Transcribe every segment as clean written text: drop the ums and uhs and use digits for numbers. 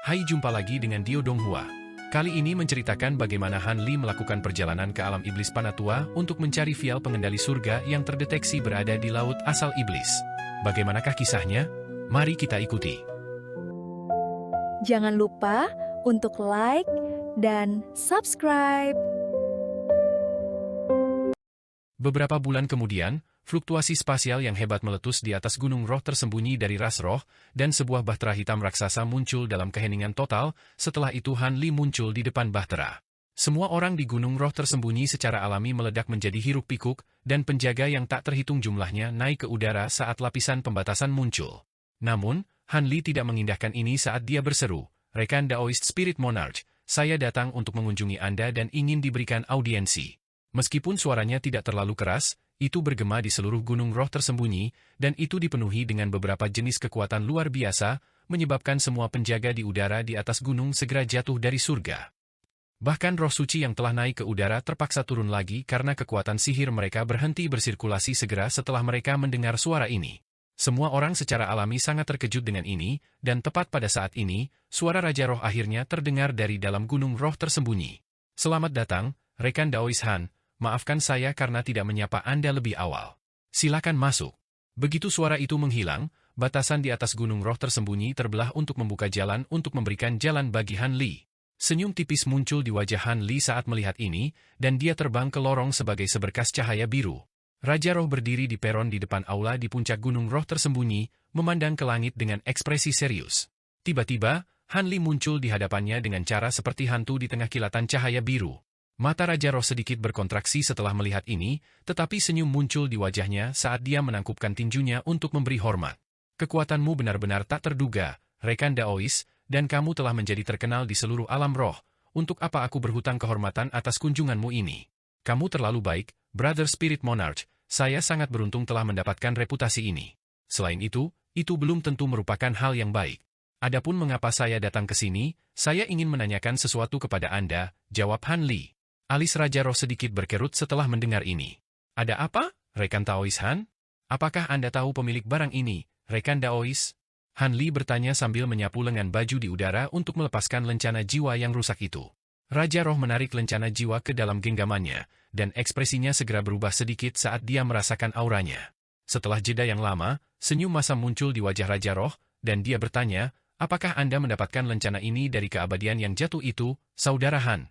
Hai, jumpa lagi dengan Dio Donghua. Kali ini menceritakan bagaimana Han Li melakukan perjalanan ke alam iblis Panatua untuk mencari vial pengendali surga yang terdeteksi berada di laut asal iblis. Bagaimanakah kisahnya? Mari kita ikuti. Jangan lupa untuk like dan subscribe. Beberapa bulan kemudian, fluktuasi spasial yang hebat meletus di atas gunung roh tersembunyi dari ras roh, dan sebuah bahtera hitam raksasa muncul dalam keheningan total. Setelah itu Han Li muncul di depan bahtera. Semua orang di gunung roh tersembunyi secara alami meledak menjadi hiruk-pikuk, dan penjaga yang tak terhitung jumlahnya naik ke udara saat lapisan pembatasan muncul. Namun, Han Li tidak mengindahkan ini saat dia berseru, "Rekan Daoist Spirit Monarch, saya datang untuk mengunjungi Anda dan ingin diberikan audiensi." Meskipun suaranya tidak terlalu keras, itu bergema di seluruh gunung roh tersembunyi, dan itu dipenuhi dengan beberapa jenis kekuatan luar biasa, menyebabkan semua penjaga di udara di atas gunung segera jatuh dari surga. Bahkan roh suci yang telah naik ke udara terpaksa turun lagi karena kekuatan sihir mereka berhenti bersirkulasi segera setelah mereka mendengar suara ini. Semua orang secara alami sangat terkejut dengan ini, dan tepat pada saat ini, suara Raja Roh akhirnya terdengar dari dalam gunung roh tersembunyi. "Selamat datang, rekan Daoist Han. Maafkan saya karena tidak menyapa Anda lebih awal. Silakan masuk." Begitu suara itu menghilang, batasan di atas gunung roh tersembunyi terbelah untuk membuka jalan untuk memberikan jalan bagi Han Li. Senyum tipis muncul di wajah Han Li saat melihat ini, dan dia terbang ke lorong sebagai seberkas cahaya biru. Raja Roh berdiri di peron di depan aula di puncak gunung roh tersembunyi, memandang ke langit dengan ekspresi serius. Tiba-tiba, Han Li muncul di hadapannya dengan cara seperti hantu di tengah kilatan cahaya biru. Mata Raja Roh sedikit berkontraksi setelah melihat ini, tetapi senyum muncul di wajahnya saat dia menangkupkan tinjunya untuk memberi hormat. "Kekuatanmu benar-benar tak terduga, rekan Daoist, dan kamu telah menjadi terkenal di seluruh alam roh. Untuk apa aku berhutang kehormatan atas kunjunganmu ini? Kamu terlalu baik, Brother Spirit Monarch. Saya sangat beruntung telah mendapatkan reputasi ini. Selain itu belum tentu merupakan hal yang baik. Adapun mengapa saya datang ke sini, saya ingin menanyakan sesuatu kepada Anda," jawab Han Li. Alis Raja Roh sedikit berkerut setelah mendengar ini. "Ada apa, rekan Daoist Han? Apakah Anda tahu pemilik barang ini, rekan Daoist?" Han Li bertanya sambil menyapu lengan baju di udara untuk melepaskan lencana jiwa yang rusak itu. Raja Roh menarik lencana jiwa ke dalam genggamannya, dan ekspresinya segera berubah sedikit saat dia merasakan auranya. Setelah jeda yang lama, senyum masam muncul di wajah Raja Roh, dan dia bertanya, "Apakah Anda mendapatkan lencana ini dari keabadian yang jatuh itu, Saudara Han?"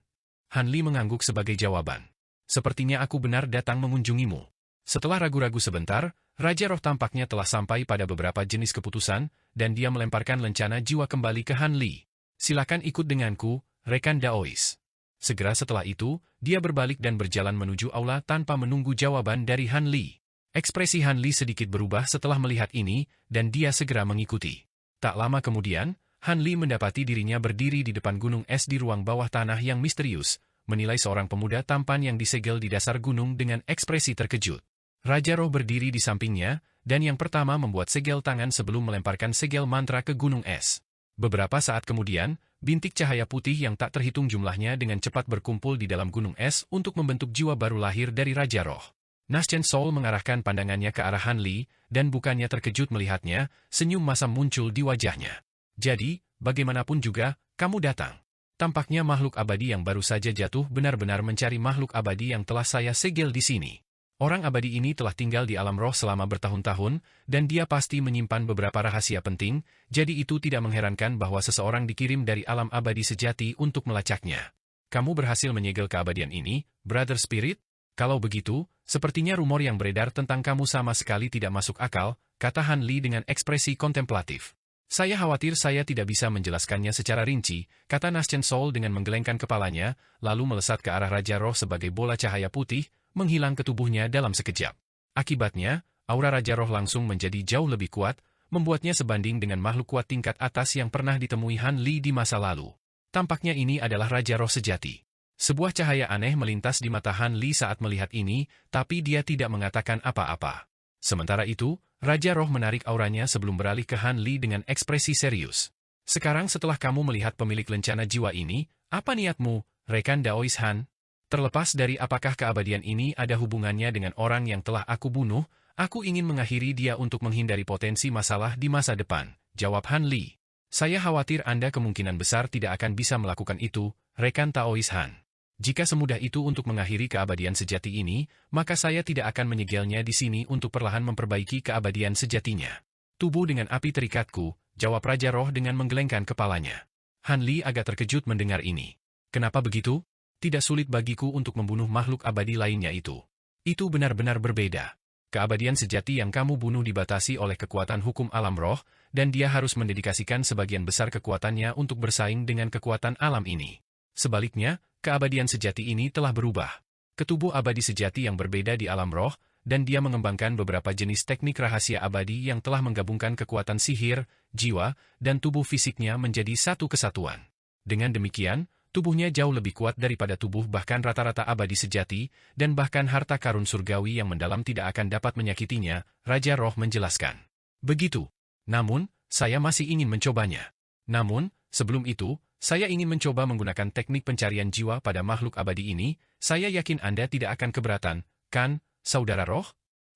Han Li mengangguk sebagai jawaban. "Sepertinya aku benar datang mengunjungimu." Setelah ragu-ragu sebentar, Raja Roh tampaknya telah sampai pada beberapa jenis keputusan, dan dia melemparkan lencana jiwa kembali ke Han Li. "Silakan ikut denganku, rekan Daoist." Segera setelah itu, dia berbalik dan berjalan menuju aula tanpa menunggu jawaban dari Han Li. Ekspresi Han Li sedikit berubah setelah melihat ini, dan dia segera mengikuti. Tak lama kemudian, Han Li mendapati dirinya berdiri di depan gunung es di ruang bawah tanah yang misterius, menilai seorang pemuda tampan yang disegel di dasar gunung dengan ekspresi terkejut. Raja Roh berdiri di sampingnya, dan yang pertama membuat segel tangan sebelum melemparkan segel mantra ke gunung es. Beberapa saat kemudian, bintik cahaya putih yang tak terhitung jumlahnya dengan cepat berkumpul di dalam gunung es untuk membentuk jiwa baru lahir dari Raja Roh. Naschen Soul mengarahkan pandangannya ke arah Han Li, dan bukannya terkejut melihatnya, senyum masam muncul di wajahnya. "Jadi, bagaimanapun juga, kamu datang. Tampaknya makhluk abadi yang baru saja jatuh benar-benar mencari makhluk abadi yang telah saya segel di sini. Orang abadi ini telah tinggal di alam roh selama bertahun-tahun, dan dia pasti menyimpan beberapa rahasia penting, jadi itu tidak mengherankan bahwa seseorang dikirim dari alam abadi sejati untuk melacaknya. Kamu berhasil menyegel keabadian ini, Brother Spirit? Kalau begitu, sepertinya rumor yang beredar tentang kamu sama sekali tidak masuk akal," kata Han Li dengan ekspresi kontemplatif. "Saya khawatir saya tidak bisa menjelaskannya secara rinci," kata Naschen Soul dengan menggelengkan kepalanya, lalu melesat ke arah Raja Roh sebagai bola cahaya putih, menghilang ke tubuhnya dalam sekejap. Akibatnya, aura Raja Roh langsung menjadi jauh lebih kuat, membuatnya sebanding dengan makhluk kuat tingkat atas yang pernah ditemui Han Li di masa lalu. Tampaknya ini adalah Raja Roh sejati. Sebuah cahaya aneh melintas di mata Han Li saat melihat ini, tapi dia tidak mengatakan apa-apa. Sementara itu, Raja Roh menarik auranya sebelum beralih ke Han Li dengan ekspresi serius. "Sekarang setelah kamu melihat pemilik lencana jiwa ini, apa niatmu, rekan Daoist Han? Terlepas dari apakah keabadian ini ada hubungannya dengan orang yang telah aku bunuh, aku ingin mengakhiri dia untuk menghindari potensi masalah di masa depan," jawab Han Li. Saya khawatir Anda kemungkinan besar tidak akan bisa melakukan itu, rekan Taois Han. Jika semudah itu untuk mengakhiri keabadian sejati ini, maka saya tidak akan menyegelnya di sini untuk perlahan memperbaiki keabadian sejatinya. Tubuh dengan api terikatku, jawab Raja Roh dengan menggelengkan kepalanya. Han Li agak terkejut mendengar ini. Kenapa begitu? Tidak sulit bagiku untuk membunuh makhluk abadi lainnya itu. Itu benar-benar berbeda. Keabadian sejati yang kamu bunuh dibatasi oleh kekuatan hukum alam roh, dan dia harus mendedikasikan sebagian besar kekuatannya untuk bersaing dengan kekuatan alam ini. Sebaliknya, keabadian sejati ini telah berubah. Ketubuh abadi sejati yang berbeda di alam roh, dan dia mengembangkan beberapa jenis teknik rahasia abadi yang telah menggabungkan kekuatan sihir, jiwa, dan tubuh fisiknya menjadi satu kesatuan. Dengan demikian, tubuhnya jauh lebih kuat daripada tubuh bahkan rata-rata abadi sejati, dan bahkan harta karun surgawi yang mendalam tidak akan dapat menyakitinya, Raja Roh menjelaskan. Begitu. Namun, saya masih ingin mencobanya. Namun, sebelum itu, saya ingin mencoba menggunakan teknik pencarian jiwa pada makhluk abadi ini. Saya yakin Anda tidak akan keberatan, kan, Saudara Roh?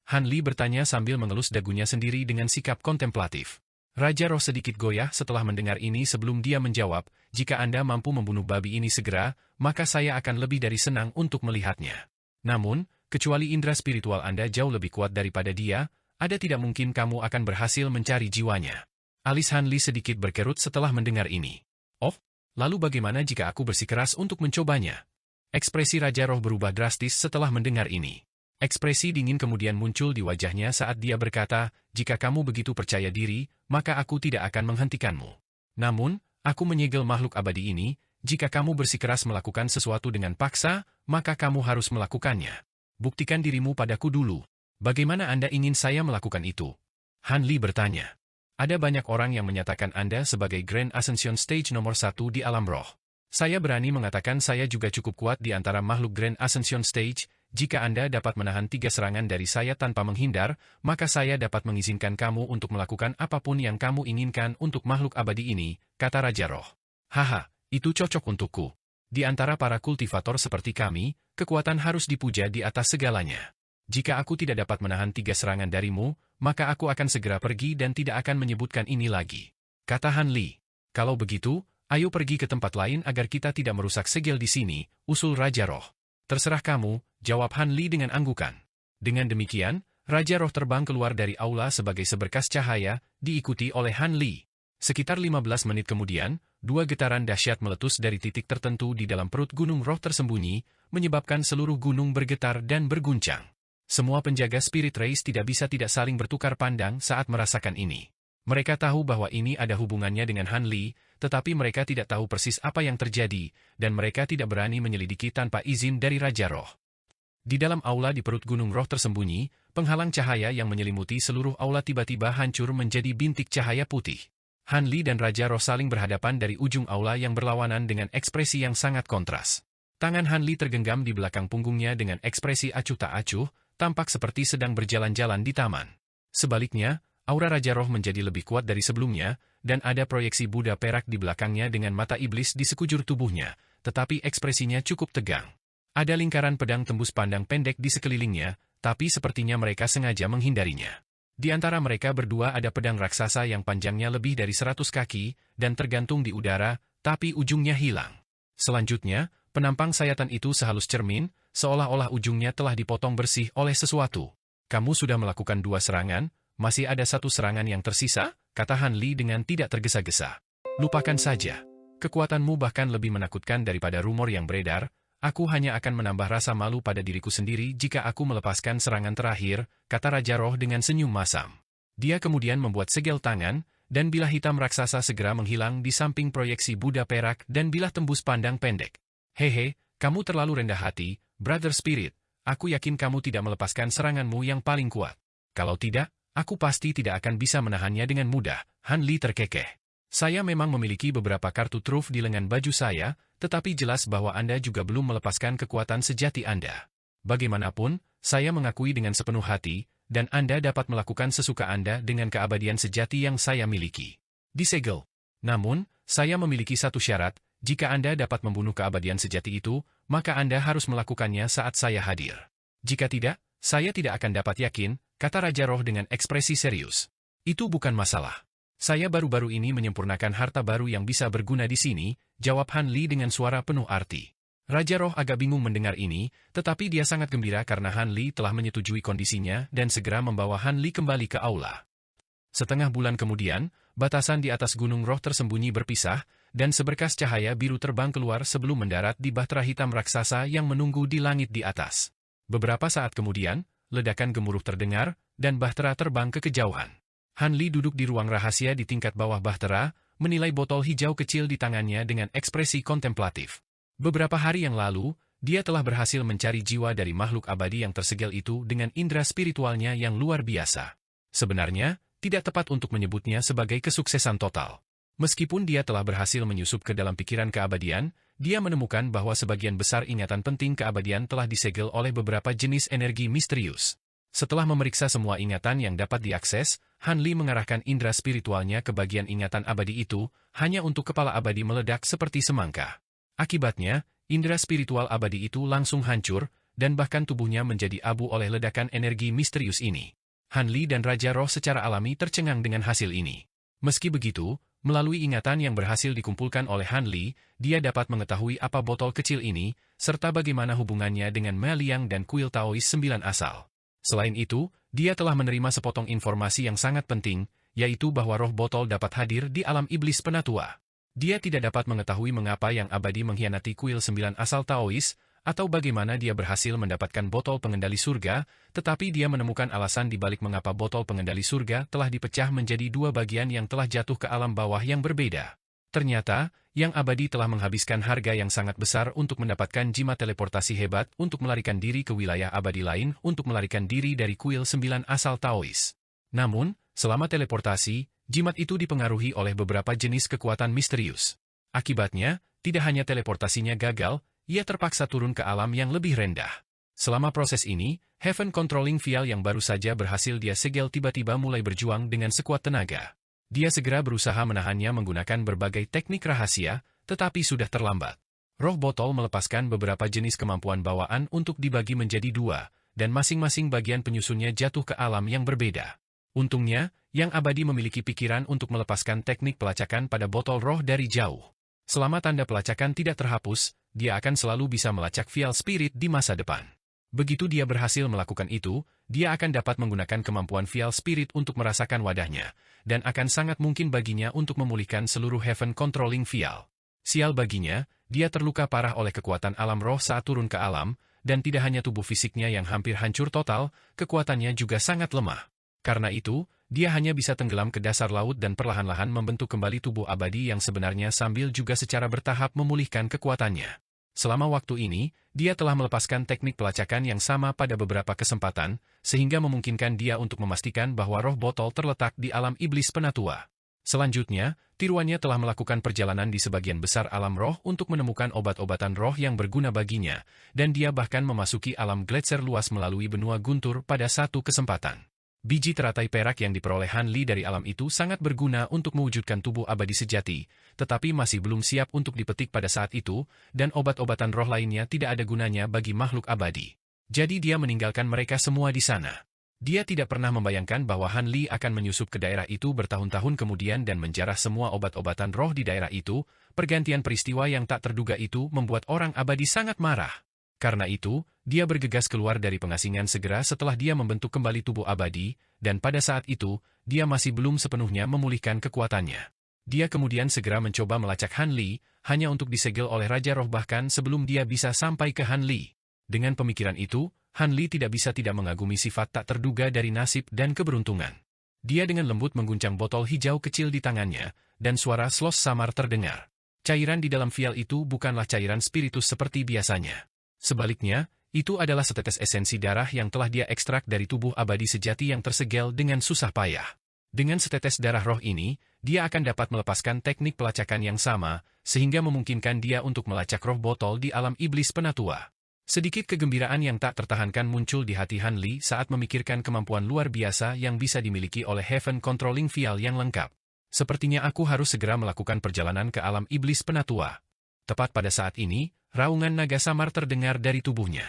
Han Li bertanya sambil mengelus dagunya sendiri dengan sikap kontemplatif. Raja Roh sedikit goyah setelah mendengar ini sebelum dia menjawab, jika Anda mampu membunuh babi ini segera, maka saya akan lebih dari senang untuk melihatnya. Namun, kecuali indera spiritual Anda jauh lebih kuat daripada dia, ada tidak mungkin kamu akan berhasil mencari jiwanya. Alis Han Li sedikit berkerut setelah mendengar ini. Oh, lalu bagaimana jika aku bersikeras untuk mencobanya? Ekspresi Raja Roh berubah drastis setelah mendengar ini. Ekspresi dingin kemudian muncul di wajahnya saat dia berkata, jika kamu begitu percaya diri, maka aku tidak akan menghentikanmu. Namun, aku menyegel makhluk abadi ini, jika kamu bersikeras melakukan sesuatu dengan paksa, maka kamu harus melakukannya. Buktikan dirimu padaku dulu. Bagaimana Anda ingin saya melakukan itu? Han Li bertanya. Ada banyak orang yang menyatakan Anda sebagai Grand Ascension Stage nomor 1 di alam roh. Saya berani mengatakan saya juga cukup kuat di antara makhluk Grand Ascension Stage. Jika Anda dapat menahan 3 serangan dari saya tanpa menghindar, maka saya dapat mengizinkan kamu untuk melakukan apapun yang kamu inginkan untuk makhluk abadi ini, kata Raja Roh. Haha, itu cocok untukku. Di antara para kultivator seperti kami, kekuatan harus dipuja di atas segalanya. Jika aku tidak dapat menahan 3 serangan darimu, maka aku akan segera pergi dan tidak akan menyebutkan ini lagi. Kata Han Li. Kalau begitu, ayo pergi ke tempat lain agar kita tidak merusak segel di sini, usul Raja Roh. Terserah kamu, jawab Han Li dengan anggukan. Dengan demikian, Raja Roh terbang keluar dari aula sebagai seberkas cahaya, diikuti oleh Han Li. Sekitar 15 menit kemudian, 2 getaran dahsyat meletus dari titik tertentu di dalam perut gunung roh tersembunyi, menyebabkan seluruh gunung bergetar dan berguncang. Semua penjaga Spirit Race tidak bisa tidak saling bertukar pandang saat merasakan ini. Mereka tahu bahwa ini ada hubungannya dengan Han Li, tetapi mereka tidak tahu persis apa yang terjadi, dan mereka tidak berani menyelidiki tanpa izin dari Raja Roh. Di dalam aula di perut gunung roh tersembunyi, penghalang cahaya yang menyelimuti seluruh aula tiba-tiba hancur menjadi bintik cahaya putih. Han Li dan Raja Roh saling berhadapan dari ujung aula yang berlawanan dengan ekspresi yang sangat kontras. Tangan Han Li tergenggam di belakang punggungnya dengan ekspresi acuh tak acuh, tampak seperti sedang berjalan-jalan di taman. Sebaliknya, aura Raja Roh menjadi lebih kuat dari sebelumnya, dan ada proyeksi Buddha perak di belakangnya dengan mata iblis di sekujur tubuhnya, tetapi ekspresinya cukup tegang. Ada lingkaran pedang tembus pandang pendek di sekelilingnya, tapi sepertinya mereka sengaja menghindarinya. Di antara mereka berdua ada pedang raksasa yang panjangnya lebih dari 100 kaki, dan tergantung di udara, tapi ujungnya hilang. Selanjutnya, penampang sayatan itu sehalus cermin, seolah-olah ujungnya telah dipotong bersih oleh sesuatu. Kamu sudah melakukan 2 serangan, masih ada 1 serangan yang tersisa, kata Han Li dengan tidak tergesa-gesa. Lupakan saja. Kekuatanmu bahkan lebih menakutkan daripada rumor yang beredar. Aku hanya akan menambah rasa malu pada diriku sendiri jika aku melepaskan serangan terakhir, kata Raja Roh dengan senyum masam. Dia kemudian membuat segel tangan, dan bilah hitam raksasa segera menghilang di samping proyeksi Buddha perak dan bilah tembus pandang pendek. Hehe, kamu terlalu rendah hati, Brother Spirit. Aku yakin kamu tidak melepaskan seranganmu yang paling kuat. Kalau tidak, aku pasti tidak akan bisa menahannya dengan mudah, Han Li terkekeh. Saya memang memiliki beberapa kartu truf di lengan baju saya, tetapi jelas bahwa Anda juga belum melepaskan kekuatan sejati Anda. Bagaimanapun, saya mengakui dengan sepenuh hati, dan Anda dapat melakukan sesuka Anda dengan keabadian sejati yang saya miliki. Disegel. Namun, saya memiliki satu syarat, jika Anda dapat membunuh keabadian sejati itu, maka Anda harus melakukannya saat saya hadir. Jika tidak, saya tidak akan dapat yakin, kata Raja Roh dengan ekspresi serius. Itu bukan masalah. Saya baru-baru ini menyempurnakan harta baru yang bisa berguna di sini, jawab Han Li dengan suara penuh arti. Raja Roh agak bingung mendengar ini, tetapi dia sangat gembira karena Han Li telah menyetujui kondisinya dan segera membawa Han Li kembali ke aula. Setengah bulan kemudian, batasan di atas gunung roh tersembunyi berpisah, dan seberkas cahaya biru terbang keluar sebelum mendarat di bahtera hitam raksasa yang menunggu di langit di atas. Beberapa saat kemudian, ledakan gemuruh terdengar, dan bahtera terbang ke kejauhan. Han Li duduk di ruang rahasia di tingkat bawah bahtera, menilai botol hijau kecil di tangannya dengan ekspresi kontemplatif. Beberapa hari yang lalu, dia telah berhasil mencari jiwa dari makhluk abadi yang tersegel itu dengan indera spiritualnya yang luar biasa. Sebenarnya, tidak tepat untuk menyebutnya sebagai kesuksesan total. Meskipun dia telah berhasil menyusup ke dalam pikiran keabadian, dia menemukan bahwa sebagian besar ingatan penting keabadian telah disegel oleh beberapa jenis energi misterius. Setelah memeriksa semua ingatan yang dapat diakses, Han Li mengarahkan indera spiritualnya ke bagian ingatan abadi itu, hanya untuk kepala abadi meledak seperti semangka. Akibatnya, indera spiritual abadi itu langsung hancur, dan bahkan tubuhnya menjadi abu oleh ledakan energi misterius ini. Han Li dan Raja Roh secara alami tercengang dengan hasil ini. Meski begitu, melalui ingatan yang berhasil dikumpulkan oleh Han Li, dia dapat mengetahui apa botol kecil ini, serta bagaimana hubungannya dengan Ma Liang dan kuil Taois 9 asal. Selain itu, dia telah menerima sepotong informasi yang sangat penting, yaitu bahwa roh botol dapat hadir di alam iblis penatua. Dia tidak dapat mengetahui mengapa yang abadi mengkhianati kuil 9 asal Taois, atau bagaimana dia berhasil mendapatkan botol pengendali surga, tetapi dia menemukan alasan di balik mengapa botol pengendali surga telah dipecah menjadi 2 bagian yang telah jatuh ke alam bawah yang berbeda. Ternyata, yang abadi telah menghabiskan harga yang sangat besar untuk mendapatkan jimat teleportasi hebat untuk melarikan diri ke wilayah abadi lain untuk melarikan diri dari kuil 9 asal Taois. Namun, selama teleportasi, jimat itu dipengaruhi oleh beberapa jenis kekuatan misterius. Akibatnya, tidak hanya teleportasinya gagal, ia terpaksa turun ke alam yang lebih rendah. Selama proses ini, Heaven Controlling Vial yang baru saja berhasil dia segel tiba-tiba mulai berjuang dengan sekuat tenaga. Dia segera berusaha menahannya menggunakan berbagai teknik rahasia, tetapi sudah terlambat. Roh botol melepaskan beberapa jenis kemampuan bawaan untuk dibagi menjadi 2, dan masing-masing bagian penyusunnya jatuh ke alam yang berbeda. Untungnya, yang abadi memiliki pikiran untuk melepaskan teknik pelacakan pada botol roh dari jauh. Selama tanda pelacakan tidak terhapus, dia akan selalu bisa melacak vial spirit di masa depan. Begitu dia berhasil melakukan itu, dia akan dapat menggunakan kemampuan vial spirit untuk merasakan wadahnya, dan akan sangat mungkin baginya untuk memulihkan seluruh Heaven Controlling Vial. Sial baginya, dia terluka parah oleh kekuatan alam roh saat turun ke alam, dan tidak hanya tubuh fisiknya yang hampir hancur total, kekuatannya juga sangat lemah. Karena itu, dia hanya bisa tenggelam ke dasar laut dan perlahan-lahan membentuk kembali tubuh abadi yang sebenarnya sambil juga secara bertahap memulihkan kekuatannya. Selama waktu ini, dia telah melepaskan teknik pelacakan yang sama pada beberapa kesempatan, sehingga memungkinkan dia untuk memastikan bahwa roh botol terletak di alam iblis penatua. Selanjutnya, tiruannya telah melakukan perjalanan di sebagian besar alam roh untuk menemukan obat-obatan roh yang berguna baginya, dan dia bahkan memasuki alam gletser luas melalui benua guntur pada satu kesempatan. Biji teratai perak yang diperoleh Han Li dari alam itu sangat berguna untuk mewujudkan tubuh abadi sejati, tetapi masih belum siap untuk dipetik pada saat itu, dan obat-obatan roh lainnya tidak ada gunanya bagi makhluk abadi. Jadi dia meninggalkan mereka semua di sana. Dia tidak pernah membayangkan bahwa Han Li akan menyusup ke daerah itu bertahun-tahun kemudian dan menjarah semua obat-obatan roh di daerah itu. Pergantian peristiwa yang tak terduga itu membuat orang abadi sangat marah. Karena itu, dia bergegas keluar dari pengasingan segera setelah dia membentuk kembali tubuh abadi, dan pada saat itu, dia masih belum sepenuhnya memulihkan kekuatannya. Dia kemudian segera mencoba melacak Han Li, hanya untuk disegel oleh Raja Roh bahkan sebelum dia bisa sampai ke Han Li. Dengan pemikiran itu, Han Li tidak bisa tidak mengagumi sifat tak terduga dari nasib dan keberuntungan. Dia dengan lembut mengguncang botol hijau kecil di tangannya, dan suara slos samar terdengar. Cairan di dalam vial itu bukanlah cairan spiritus seperti biasanya. Sebaliknya, itu adalah setetes esensi darah yang telah dia ekstrak dari tubuh abadi sejati yang tersegel dengan susah payah. Dengan setetes darah roh ini, dia akan dapat melepaskan teknik pelacakan yang sama, sehingga memungkinkan dia untuk melacak roh botol di alam iblis penatua. Sedikit kegembiraan yang tak tertahankan muncul di hati Han Li saat memikirkan kemampuan luar biasa yang bisa dimiliki oleh Heaven Controlling Vial yang lengkap. Sepertinya aku harus segera melakukan perjalanan ke alam iblis penatua. Tepat pada saat ini, raungan naga samar terdengar dari tubuhnya.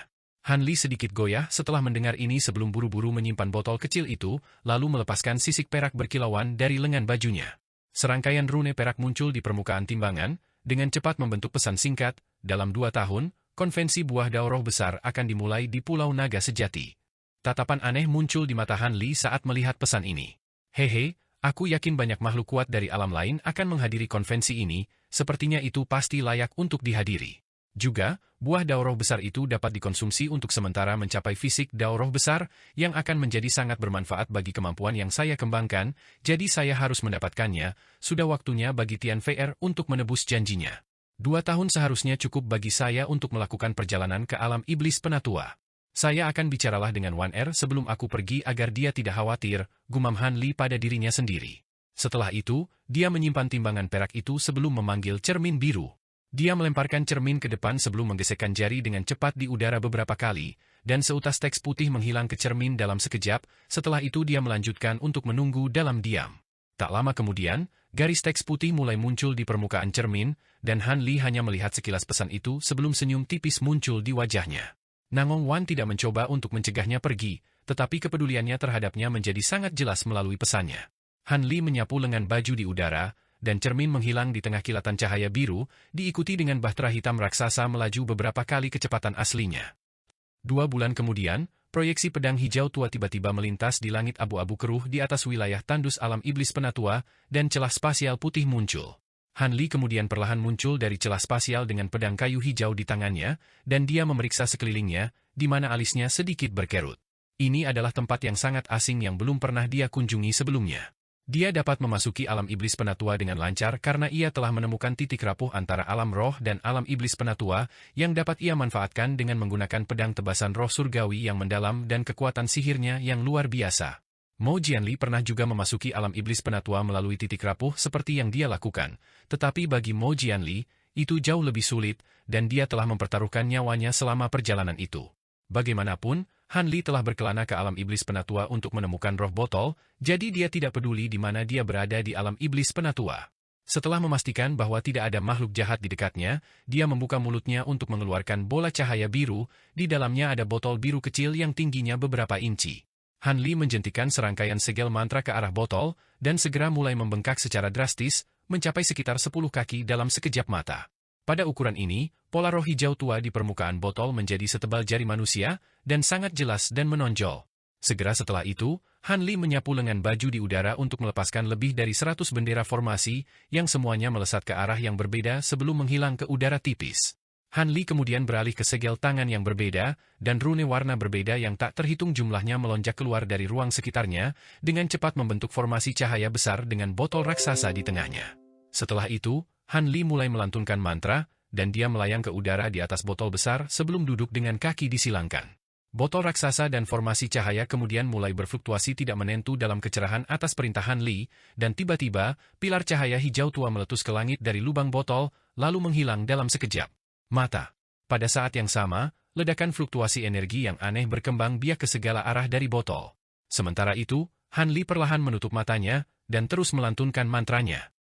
Han Li sedikit goyah setelah mendengar ini sebelum buru-buru menyimpan botol kecil itu, lalu melepaskan sisik perak berkilauan dari lengan bajunya. Serangkaian rune perak muncul di permukaan timbangan, dengan cepat membentuk pesan singkat, dalam 2 tahun, konvensi buah dao roh besar akan dimulai di Pulau Naga Sejati. Tatapan aneh muncul di mata Han Li saat melihat pesan ini. Hehe, aku yakin banyak makhluk kuat dari alam lain akan menghadiri konvensi ini, sepertinya itu pasti layak untuk dihadiri. Juga, buah dao roh besar itu dapat dikonsumsi untuk sementara mencapai fisik dao roh besar, yang akan menjadi sangat bermanfaat bagi kemampuan yang saya kembangkan, jadi saya harus mendapatkannya, sudah waktunya bagi Tian VR untuk menebus janjinya. 2 tahun seharusnya cukup bagi saya untuk melakukan perjalanan ke alam iblis penatua. Saya akan bicaralah dengan Wan Er sebelum aku pergi agar dia tidak khawatir, gumam Han Li pada dirinya sendiri. Setelah itu, dia menyimpan timbangan perak itu sebelum memanggil cermin biru. Dia melemparkan cermin ke depan sebelum menggesekkan jari dengan cepat di udara beberapa kali, dan seutas teks putih menghilang ke cermin dalam sekejap, setelah itu dia melanjutkan untuk menunggu dalam diam. Tak lama kemudian, garis teks putih mulai muncul di permukaan cermin, dan Han Li hanya melihat sekilas pesan itu sebelum senyum tipis muncul di wajahnya. Nangong Wan tidak mencoba untuk mencegahnya pergi, tetapi kepeduliannya terhadapnya menjadi sangat jelas melalui pesannya. Han Li menyapu lengan baju di udara, dan cermin menghilang di tengah kilatan cahaya biru, diikuti dengan bahtera hitam raksasa melaju beberapa kali kecepatan aslinya. 2 bulan kemudian, proyeksi pedang hijau tua tiba-tiba melintas di langit abu-abu keruh di atas wilayah tandus alam iblis penatua, dan celah spasial putih muncul. Han Li kemudian perlahan muncul dari celah spasial dengan pedang kayu hijau di tangannya, dan dia memeriksa sekelilingnya, di mana alisnya sedikit berkerut. Ini adalah tempat yang sangat asing yang belum pernah dia kunjungi sebelumnya. Dia dapat memasuki alam iblis penatua dengan lancar karena ia telah menemukan titik rapuh antara alam roh dan alam iblis penatua yang dapat ia manfaatkan dengan menggunakan pedang tebasan roh surgawi yang mendalam dan kekuatan sihirnya yang luar biasa. Mo Jianli pernah juga memasuki alam iblis penatua melalui titik rapuh seperti yang dia lakukan, tetapi bagi Mo Jianli, itu jauh lebih sulit, dan dia telah mempertaruhkan nyawanya selama perjalanan itu. Bagaimanapun, Han Li telah berkelana ke alam iblis penatua untuk menemukan roh botol, jadi dia tidak peduli di mana dia berada di alam iblis penatua. Setelah memastikan bahwa tidak ada makhluk jahat di dekatnya, dia membuka mulutnya untuk mengeluarkan bola cahaya biru, di dalamnya ada botol biru kecil yang tingginya beberapa inci. Han Li menjentikan serangkaian segel mantra ke arah botol, dan segera mulai membengkak secara drastis, mencapai sekitar 10 kaki dalam sekejap mata. Pada ukuran ini, pola roh hijau tua di permukaan botol menjadi setebal jari manusia, dan sangat jelas dan menonjol. Segera setelah itu, Han Li menyapu lengan baju di udara untuk melepaskan lebih dari 100 bendera formasi, yang semuanya melesat ke arah yang berbeda sebelum menghilang ke udara tipis. Han Li kemudian beralih ke segel tangan yang berbeda, dan rune warna berbeda yang tak terhitung jumlahnya melonjak keluar dari ruang sekitarnya, dengan cepat membentuk formasi cahaya besar dengan botol raksasa di tengahnya. Setelah itu, Han Li mulai melantunkan mantra, dan dia melayang ke udara di atas botol besar sebelum duduk dengan kaki disilangkan. Botol raksasa dan formasi cahaya kemudian mulai berfluktuasi tidak menentu dalam kecerahan atas perintah Han Li, dan tiba-tiba, pilar cahaya hijau tua meletus ke langit dari lubang botol, lalu menghilang dalam sekejap mata. Pada saat yang sama, ledakan fluktuasi energi yang aneh berkembang biak ke segala arah dari botol. Sementara itu, Han Li perlahan menutup matanya, dan terus melantunkan mantranya.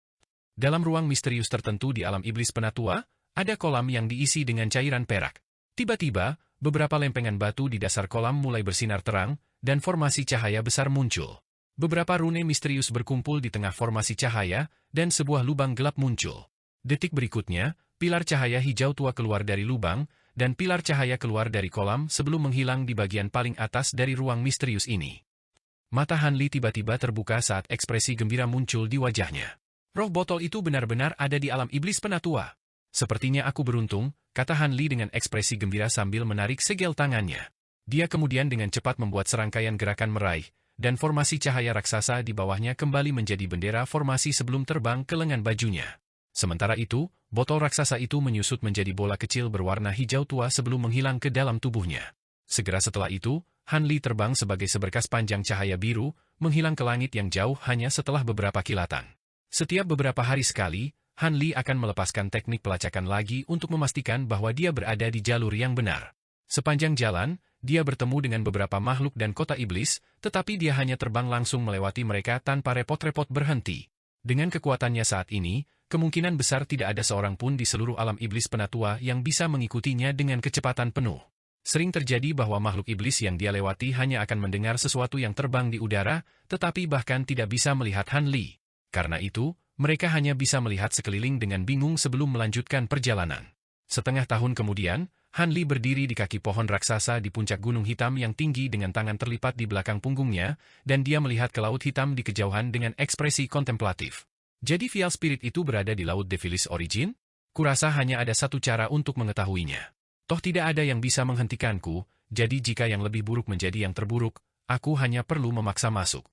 Dalam ruang misterius tertentu di alam iblis penatua, ada kolam yang diisi dengan cairan perak. Tiba-tiba, beberapa lempengan batu di dasar kolam mulai bersinar terang, dan formasi cahaya besar muncul. Beberapa rune misterius berkumpul di tengah formasi cahaya, dan sebuah lubang gelap muncul. Detik berikutnya, pilar cahaya hijau tua keluar dari lubang, dan pilar cahaya keluar dari kolam sebelum menghilang di bagian paling atas dari ruang misterius ini. Mata Han Li tiba-tiba terbuka saat ekspresi gembira muncul di wajahnya. Roh botol itu benar-benar ada di alam iblis penatua. Sepertinya aku beruntung, kata Han Li dengan ekspresi gembira sambil menarik segel tangannya. Dia kemudian dengan cepat membuat serangkaian gerakan meraih, dan formasi cahaya raksasa di bawahnya kembali menjadi bendera formasi sebelum terbang ke lengan bajunya. Sementara itu, botol raksasa itu menyusut menjadi bola kecil berwarna hijau tua sebelum menghilang ke dalam tubuhnya. Segera setelah itu, Han Li terbang sebagai seberkas panjang cahaya biru, menghilang ke langit yang jauh hanya setelah beberapa kilatan. Setiap beberapa hari sekali, Han Li akan melepaskan teknik pelacakan lagi untuk memastikan bahwa dia berada di jalur yang benar. Sepanjang jalan, dia bertemu dengan beberapa makhluk dan kota iblis, tetapi dia hanya terbang langsung melewati mereka tanpa repot-repot berhenti. Dengan kekuatannya saat ini, kemungkinan besar tidak ada seorang pun di seluruh alam iblis penatua yang bisa mengikutinya dengan kecepatan penuh. Sering terjadi bahwa makhluk iblis yang dia lewati hanya akan mendengar sesuatu yang terbang di udara, tetapi bahkan tidak bisa melihat Han Li. Karena itu, mereka hanya bisa melihat sekeliling dengan bingung sebelum melanjutkan perjalanan. Setengah tahun kemudian, Han Li berdiri di kaki pohon raksasa di puncak gunung hitam yang tinggi dengan tangan terlipat di belakang punggungnya, dan dia melihat ke laut hitam di kejauhan dengan ekspresi kontemplatif. Jadi Vial Spirit itu berada di Laut Devilis Origin? Kurasa hanya ada satu cara untuk mengetahuinya. Toh tidak ada yang bisa menghentikanku, jadi jika yang lebih buruk menjadi yang terburuk, aku hanya perlu memaksa masuk.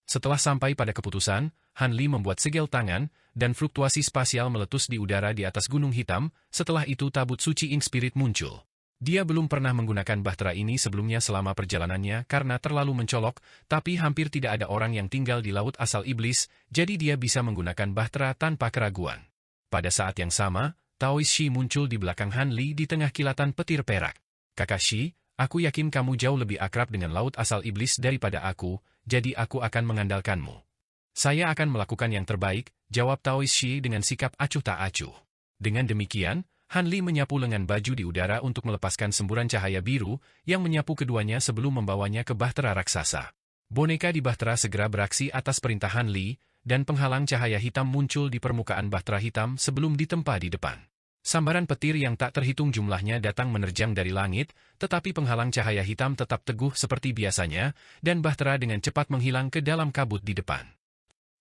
Setelah sampai pada keputusan, Han Li membuat segel tangan, dan fluktuasi spasial meletus di udara di atas gunung hitam. Setelah itu tabut suci Ink Spirit muncul. Dia belum pernah menggunakan bahtera ini sebelumnya selama perjalanannya karena terlalu mencolok, tapi hampir tidak ada orang yang tinggal di laut asal iblis, jadi dia bisa menggunakan bahtera tanpa keraguan. Pada saat yang sama, Taoist Shi muncul di belakang Han Li di tengah kilatan petir perak. Kakak Shi, aku yakin kamu jauh lebih akrab dengan laut asal iblis daripada aku, jadi aku akan mengandalkanmu. Saya akan melakukan yang terbaik, jawab Taoist Shi dengan sikap acuh tak acuh. Dengan demikian, Han Li menyapu lengan baju di udara untuk melepaskan semburan cahaya biru yang menyapu keduanya sebelum membawanya ke bahtera raksasa. Boneka di bahtera segera beraksi atas perintah Han Li, dan penghalang cahaya hitam muncul di permukaan bahtera hitam sebelum ditempa di depan. Sambaran petir yang tak terhitung jumlahnya datang menerjang dari langit, tetapi penghalang cahaya hitam tetap teguh seperti biasanya, dan bahtera dengan cepat menghilang ke dalam kabut di depan.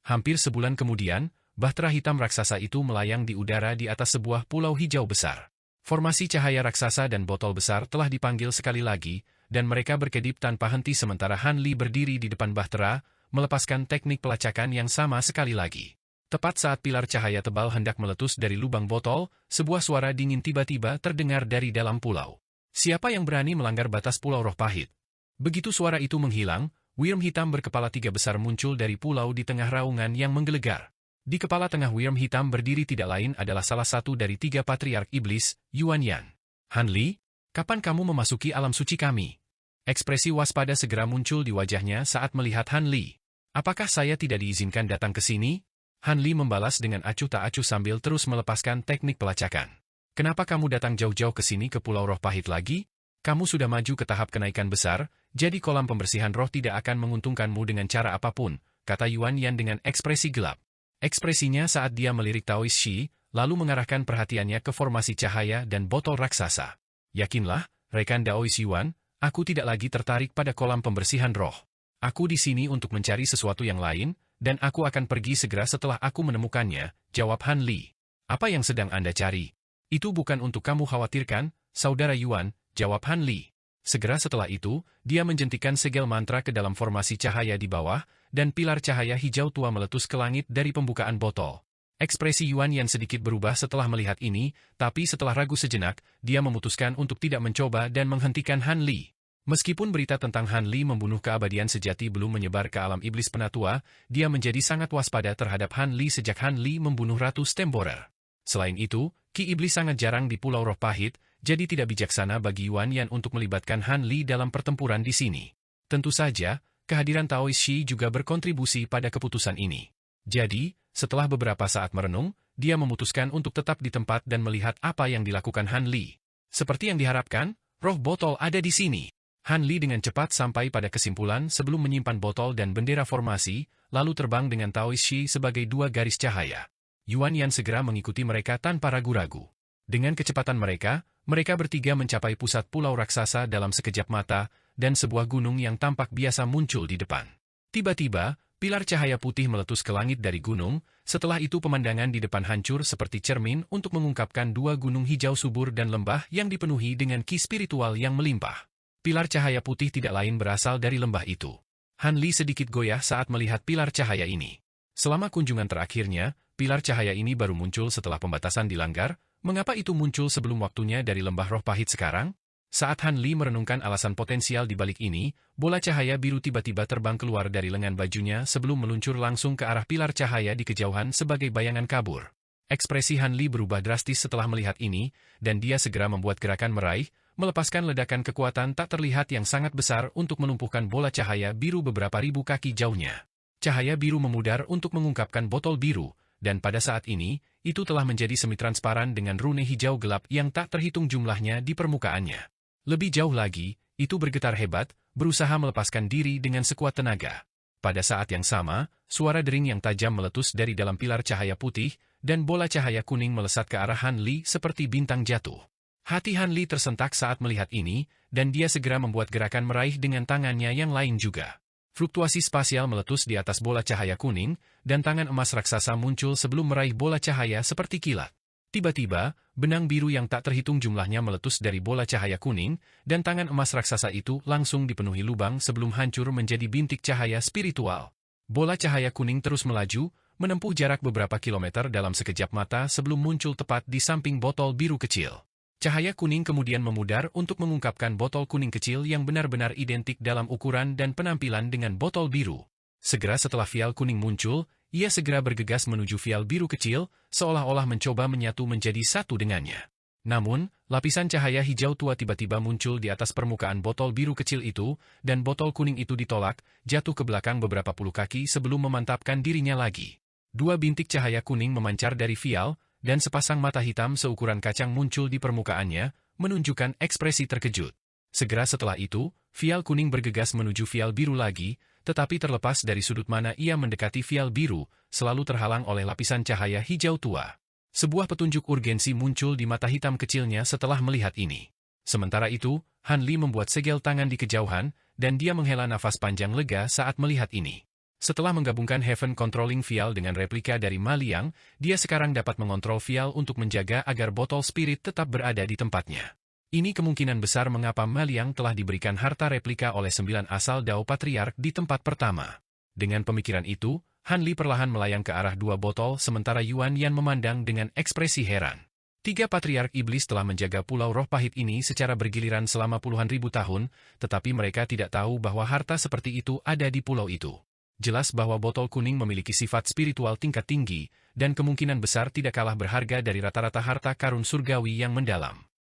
Hampir sebulan kemudian, bahtera hitam raksasa itu melayang di udara di atas sebuah pulau hijau besar. Formasi cahaya raksasa dan botol besar telah dipanggil sekali lagi, dan mereka berkedip tanpa henti sementara Han Li berdiri di depan bahtera, melepaskan teknik pelacakan yang sama sekali lagi. Tepat saat pilar cahaya tebal hendak meletus dari lubang botol, sebuah suara dingin tiba-tiba terdengar dari dalam pulau. Siapa yang berani melanggar batas Pulau Roh Pahit? Begitu suara itu menghilang, Wyrm hitam berkepala 3 besar muncul dari pulau di tengah raungan yang menggelegar. Di kepala tengah Wyrm hitam berdiri tidak lain adalah salah satu dari 3 patriark iblis, Yuan Yan. Han Li, kapan kamu memasuki alam suci kami? Ekspresi waspada segera muncul di wajahnya saat melihat Han Li. Apakah saya tidak diizinkan datang ke sini? Han Li membalas dengan acuh tak acuh sambil terus melepaskan teknik pelacakan. Kenapa kamu datang jauh-jauh ke sini ke Pulau Roh Pahit lagi? Kamu sudah maju ke tahap kenaikan besar, jadi kolam pembersihan roh tidak akan menguntungkanmu dengan cara apapun, kata Yuan Yan dengan ekspresi gelap. Ekspresinya saat dia melirik Taoist Shi, lalu mengarahkan perhatiannya ke formasi cahaya dan botol raksasa. Yakinlah, rekan Daoist Yuan, aku tidak lagi tertarik pada kolam pembersihan roh. Aku di sini untuk mencari sesuatu yang lain, dan aku akan pergi segera setelah aku menemukannya, jawab Han Li. Apa yang sedang Anda cari? Itu bukan untuk kamu khawatirkan, saudara Yuan, jawab Han Li. Segera setelah itu, dia menjentikan segel mantra ke dalam formasi cahaya di bawah, dan pilar cahaya hijau tua meletus ke langit dari pembukaan botol. Ekspresi Yuan Yan sedikit berubah setelah melihat ini, tapi setelah ragu sejenak, dia memutuskan untuk tidak mencoba dan menghentikan Han Li. Meskipun berita tentang Han Li membunuh keabadian sejati belum menyebar ke alam iblis penatua, dia menjadi sangat waspada terhadap Han Li sejak Han Li membunuh Ratu Stemborer. Selain itu, Ki Iblis sangat jarang di Pulau Roh Pahit, jadi tidak bijaksana bagi Yuan Yan untuk melibatkan Han Li dalam pertempuran di sini. Tentu saja, kehadiran Taoist Shi juga berkontribusi pada keputusan ini. Jadi, setelah beberapa saat merenung, dia memutuskan untuk tetap di tempat dan melihat apa yang dilakukan Han Li. Seperti yang diharapkan, roh botol ada di sini. Han Li dengan cepat sampai pada kesimpulan sebelum menyimpan botol dan bendera formasi, lalu terbang dengan Taoist Shi sebagai 2 garis cahaya. Yuan Yan segera mengikuti mereka tanpa ragu-ragu. Dengan kecepatan mereka bertiga mencapai pusat pulau raksasa dalam sekejap mata, dan sebuah gunung yang tampak biasa muncul di depan. Tiba-tiba, pilar cahaya putih meletus ke langit dari gunung, setelah itu pemandangan di depan hancur seperti cermin untuk mengungkapkan 2 gunung hijau subur dan lembah yang dipenuhi dengan ki spiritual yang melimpah. Pilar cahaya putih tidak lain berasal dari lembah itu. Han Li sedikit goyah saat melihat pilar cahaya ini. Selama kunjungan terakhirnya, pilar cahaya ini baru muncul setelah pembatasan dilanggar. Mengapa itu muncul sebelum waktunya dari lembah roh pahit sekarang? Saat Han Li merenungkan alasan potensial di balik ini, bola cahaya biru tiba-tiba terbang keluar dari lengan bajunya sebelum meluncur langsung ke arah pilar cahaya di kejauhan sebagai bayangan kabur. Ekspresi Han Li berubah drastis setelah melihat ini, dan dia segera membuat gerakan meraih, melepaskan ledakan kekuatan tak terlihat yang sangat besar untuk melumpuhkan bola cahaya biru beberapa ribu kaki jauhnya. Cahaya biru memudar untuk mengungkapkan botol biru, dan pada saat ini, itu telah menjadi semi-transparan dengan rune hijau gelap yang tak terhitung jumlahnya di permukaannya. Lebih jauh lagi, itu bergetar hebat, berusaha melepaskan diri dengan sekuat tenaga. Pada saat yang sama, suara dering yang tajam meletus dari dalam pilar cahaya putih, dan bola cahaya kuning melesat ke arah Han Li seperti bintang jatuh. Hati Han Li tersentak saat melihat ini, dan dia segera membuat gerakan meraih dengan tangannya yang lain juga. Fluktuasi spasial meletus di atas bola cahaya kuning, dan tangan emas raksasa muncul sebelum meraih bola cahaya seperti kilat. Tiba-tiba, benang biru yang tak terhitung jumlahnya meletus dari bola cahaya kuning, dan tangan emas raksasa itu langsung dipenuhi lubang sebelum hancur menjadi bintik cahaya spiritual. Bola cahaya kuning terus melaju, menempuh jarak beberapa kilometer dalam sekejap mata sebelum muncul tepat di samping botol biru kecil. Cahaya kuning kemudian memudar untuk mengungkapkan botol kuning kecil yang benar-benar identik dalam ukuran dan penampilan dengan botol biru. Segera setelah vial kuning muncul, ia segera bergegas menuju vial biru kecil, seolah-olah mencoba menyatu menjadi satu dengannya. Namun, lapisan cahaya hijau tua tiba-tiba muncul di atas permukaan botol biru kecil itu, dan botol kuning itu ditolak, jatuh ke belakang beberapa puluh kaki sebelum memantapkan dirinya lagi. Dua bintik cahaya kuning memancar dari vial, dan sepasang mata hitam seukuran kacang muncul di permukaannya, menunjukkan ekspresi terkejut. Segera setelah itu, vial kuning bergegas menuju vial biru lagi, tetapi terlepas dari sudut mana ia mendekati vial biru, selalu terhalang oleh lapisan cahaya hijau tua. Sebuah petunjuk urgensi muncul di mata hitam kecilnya setelah melihat ini. Sementara itu, Han Li membuat segel tangan di kejauhan, dan dia menghela nafas panjang lega saat melihat ini. Setelah menggabungkan Heaven Controlling Vial dengan replika dari Ma Liang, dia sekarang dapat mengontrol vial untuk menjaga agar botol spirit tetap berada di tempatnya. Ini kemungkinan besar mengapa Ma Liang telah diberikan harta replika oleh 9 asal Dao Patriark di tempat pertama. Dengan pemikiran itu, Han Li perlahan melayang ke arah dua botol sementara Yuan Yan memandang dengan ekspresi heran. 3 Patriark Iblis telah menjaga Pulau Roh Pahit ini secara bergiliran selama puluhan ribu tahun, tetapi mereka tidak tahu bahwa harta seperti itu ada di pulau itu. Jelas bahwa botol kuning memiliki sifat spiritual tingkat tinggi, dan kemungkinan besar tidak kalah berharga dari rata-rata harta karun surgawi yang mendalam.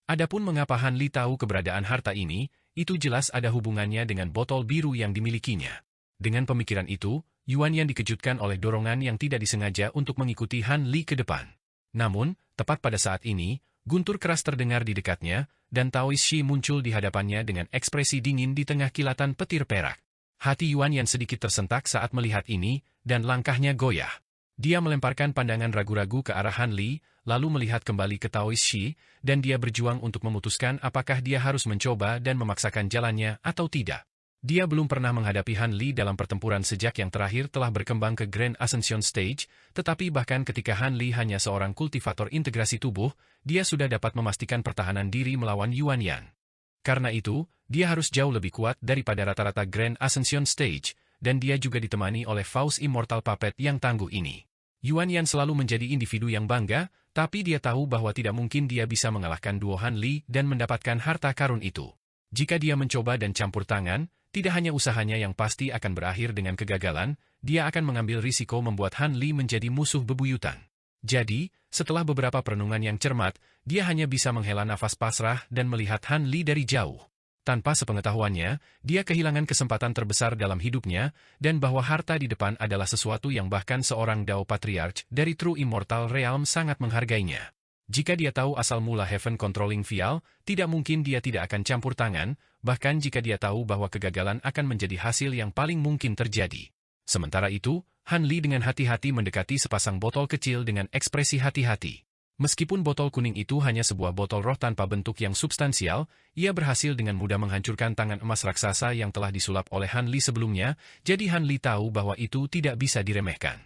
Adapun mengapa Han Li tahu keberadaan harta ini, itu jelas ada hubungannya dengan botol biru yang dimilikinya. Dengan pemikiran itu, Yuan Yan dikejutkan oleh dorongan yang tidak disengaja untuk mengikuti Han Li ke depan. Namun, tepat pada saat ini, guntur keras terdengar di dekatnya, dan Taoist Shi muncul di hadapannya dengan ekspresi dingin di tengah kilatan petir perak. Hati Yuan Yan sedikit tersentak saat melihat ini, dan langkahnya goyah. Dia melemparkan pandangan ragu-ragu ke arah Han Li, lalu melihat kembali ke Taoist Shi, dan dia berjuang untuk memutuskan apakah dia harus mencoba dan memaksakan jalannya atau tidak. Dia belum pernah menghadapi Han Li dalam pertempuran sejak yang terakhir telah berkembang ke Grand Ascension Stage, tetapi bahkan ketika Han Li hanya seorang kultivator integrasi tubuh, dia sudah dapat memastikan pertahanan diri melawan Yuan Yan. Karena itu, dia harus jauh lebih kuat daripada rata-rata Grand Ascension Stage, dan dia juga ditemani oleh Faust Immortal Puppet yang tangguh ini. Yuan Yan selalu menjadi individu yang bangga, tapi dia tahu bahwa tidak mungkin dia bisa mengalahkan duo Han Li dan mendapatkan harta karun itu. Jika dia mencoba dan campur tangan, tidak hanya usahanya yang pasti akan berakhir dengan kegagalan, dia akan mengambil risiko membuat Han Li menjadi musuh bebuyutan. Jadi, setelah beberapa perenungan yang cermat, dia hanya bisa menghela nafas pasrah dan melihat Han Li dari jauh. Tanpa sepengetahuannya, dia kehilangan kesempatan terbesar dalam hidupnya, dan bahwa harta di depan adalah sesuatu yang bahkan seorang Dao Patriarch dari True Immortal Realm sangat menghargainya. Jika dia tahu asal mula Heaven Controlling Vial, tidak mungkin dia tidak akan campur tangan, bahkan jika dia tahu bahwa kegagalan akan menjadi hasil yang paling mungkin terjadi. Sementara itu, Han Li dengan hati-hati mendekati sepasang botol kecil dengan ekspresi hati-hati. Meskipun botol kuning itu hanya sebuah botol roh tanpa bentuk yang substansial, ia berhasil dengan mudah menghancurkan tangan emas raksasa yang telah disulap oleh Han Li sebelumnya, jadi Han Li tahu bahwa itu tidak bisa diremehkan.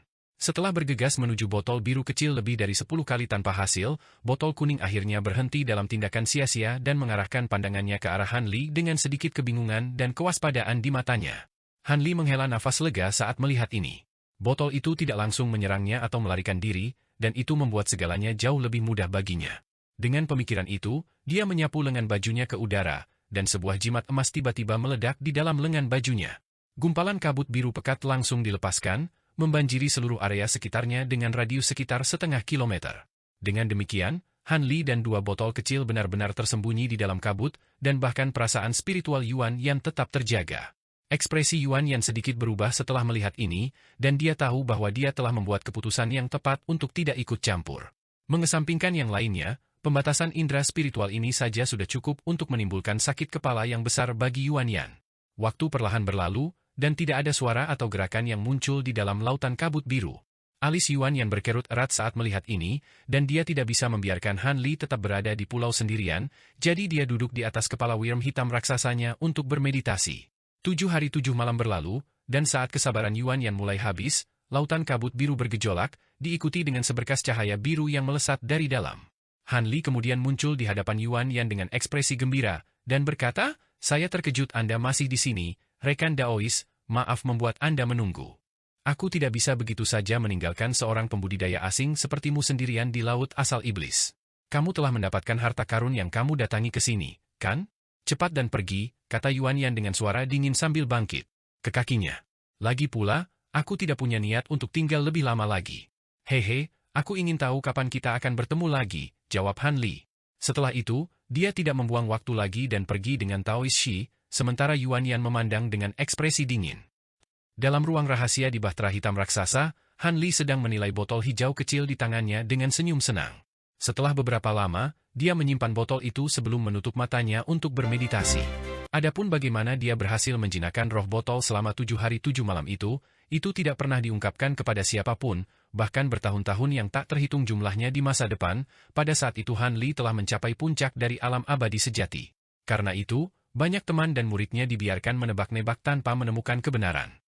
Setelah bergegas menuju botol biru kecil lebih dari 10 kali tanpa hasil, botol kuning akhirnya berhenti dalam tindakan sia-sia dan mengarahkan pandangannya ke arah Han Li dengan sedikit kebingungan dan kewaspadaan di matanya. Han Li menghela nafas lega saat melihat ini. Botol itu tidak langsung menyerangnya atau melarikan diri, dan itu membuat segalanya jauh lebih mudah baginya. Dengan pemikiran itu, dia menyapu lengan bajunya ke udara, dan sebuah jimat emas tiba-tiba meledak di dalam lengan bajunya. Gumpalan kabut biru pekat langsung dilepaskan, membanjiri seluruh area sekitarnya dengan radius sekitar setengah kilometer. Dengan demikian, Han Li dan dua botol kecil benar-benar tersembunyi di dalam kabut, dan bahkan perasaan spiritual Yuan Yan tetap terjaga. Ekspresi Yuan Yan sedikit berubah setelah melihat ini, dan dia tahu bahwa dia telah membuat keputusan yang tepat untuk tidak ikut campur. Mengesampingkan yang lainnya, pembatasan indera spiritual ini saja sudah cukup untuk menimbulkan sakit kepala yang besar bagi Yuan Yan. Waktu perlahan berlalu, dan tidak ada suara atau gerakan yang muncul di dalam lautan kabut biru. Alis Yuan Yan berkerut erat saat melihat ini, dan dia tidak bisa membiarkan Han Li tetap berada di pulau sendirian, jadi dia duduk di atas kepala worm hitam raksasanya untuk bermeditasi. 7 hari 7 malam berlalu, dan saat kesabaran Yuan Yan mulai habis, lautan kabut biru bergejolak, diikuti dengan seberkas cahaya biru yang melesat dari dalam. Han Li kemudian muncul di hadapan Yuan Yan dengan ekspresi gembira, dan berkata, "Saya terkejut Anda masih di sini, rekan Daois, maaf membuat Anda menunggu. Aku tidak bisa begitu saja meninggalkan seorang pembudidaya asing sepertimu sendirian di laut asal iblis. Kamu telah mendapatkan harta karun yang kamu datangi ke sini, kan? Cepat dan pergi," kata Yuan Yan dengan suara dingin sambil bangkit ke kakinya. "Lagi pula, aku tidak punya niat untuk tinggal lebih lama lagi." "Hehe, aku ingin tahu kapan kita akan bertemu lagi," jawab Han Li. Setelah itu, dia tidak membuang waktu lagi dan pergi dengan Taois Shi, sementara Yuan Yan memandang dengan ekspresi dingin. Dalam ruang rahasia di bahtera hitam raksasa, Han Li sedang menilai botol hijau kecil di tangannya dengan senyum senang. Setelah beberapa lama, dia menyimpan botol itu sebelum menutup matanya untuk bermeditasi. Adapun bagaimana dia berhasil menjinakkan roh botol selama 7 hari 7 malam itu tidak pernah diungkapkan kepada siapapun, bahkan bertahun-tahun yang tak terhitung jumlahnya di masa depan, pada saat itu Han Li telah mencapai puncak dari alam abadi sejati. Karena itu, banyak teman dan muridnya dibiarkan menebak-nebak tanpa menemukan kebenaran.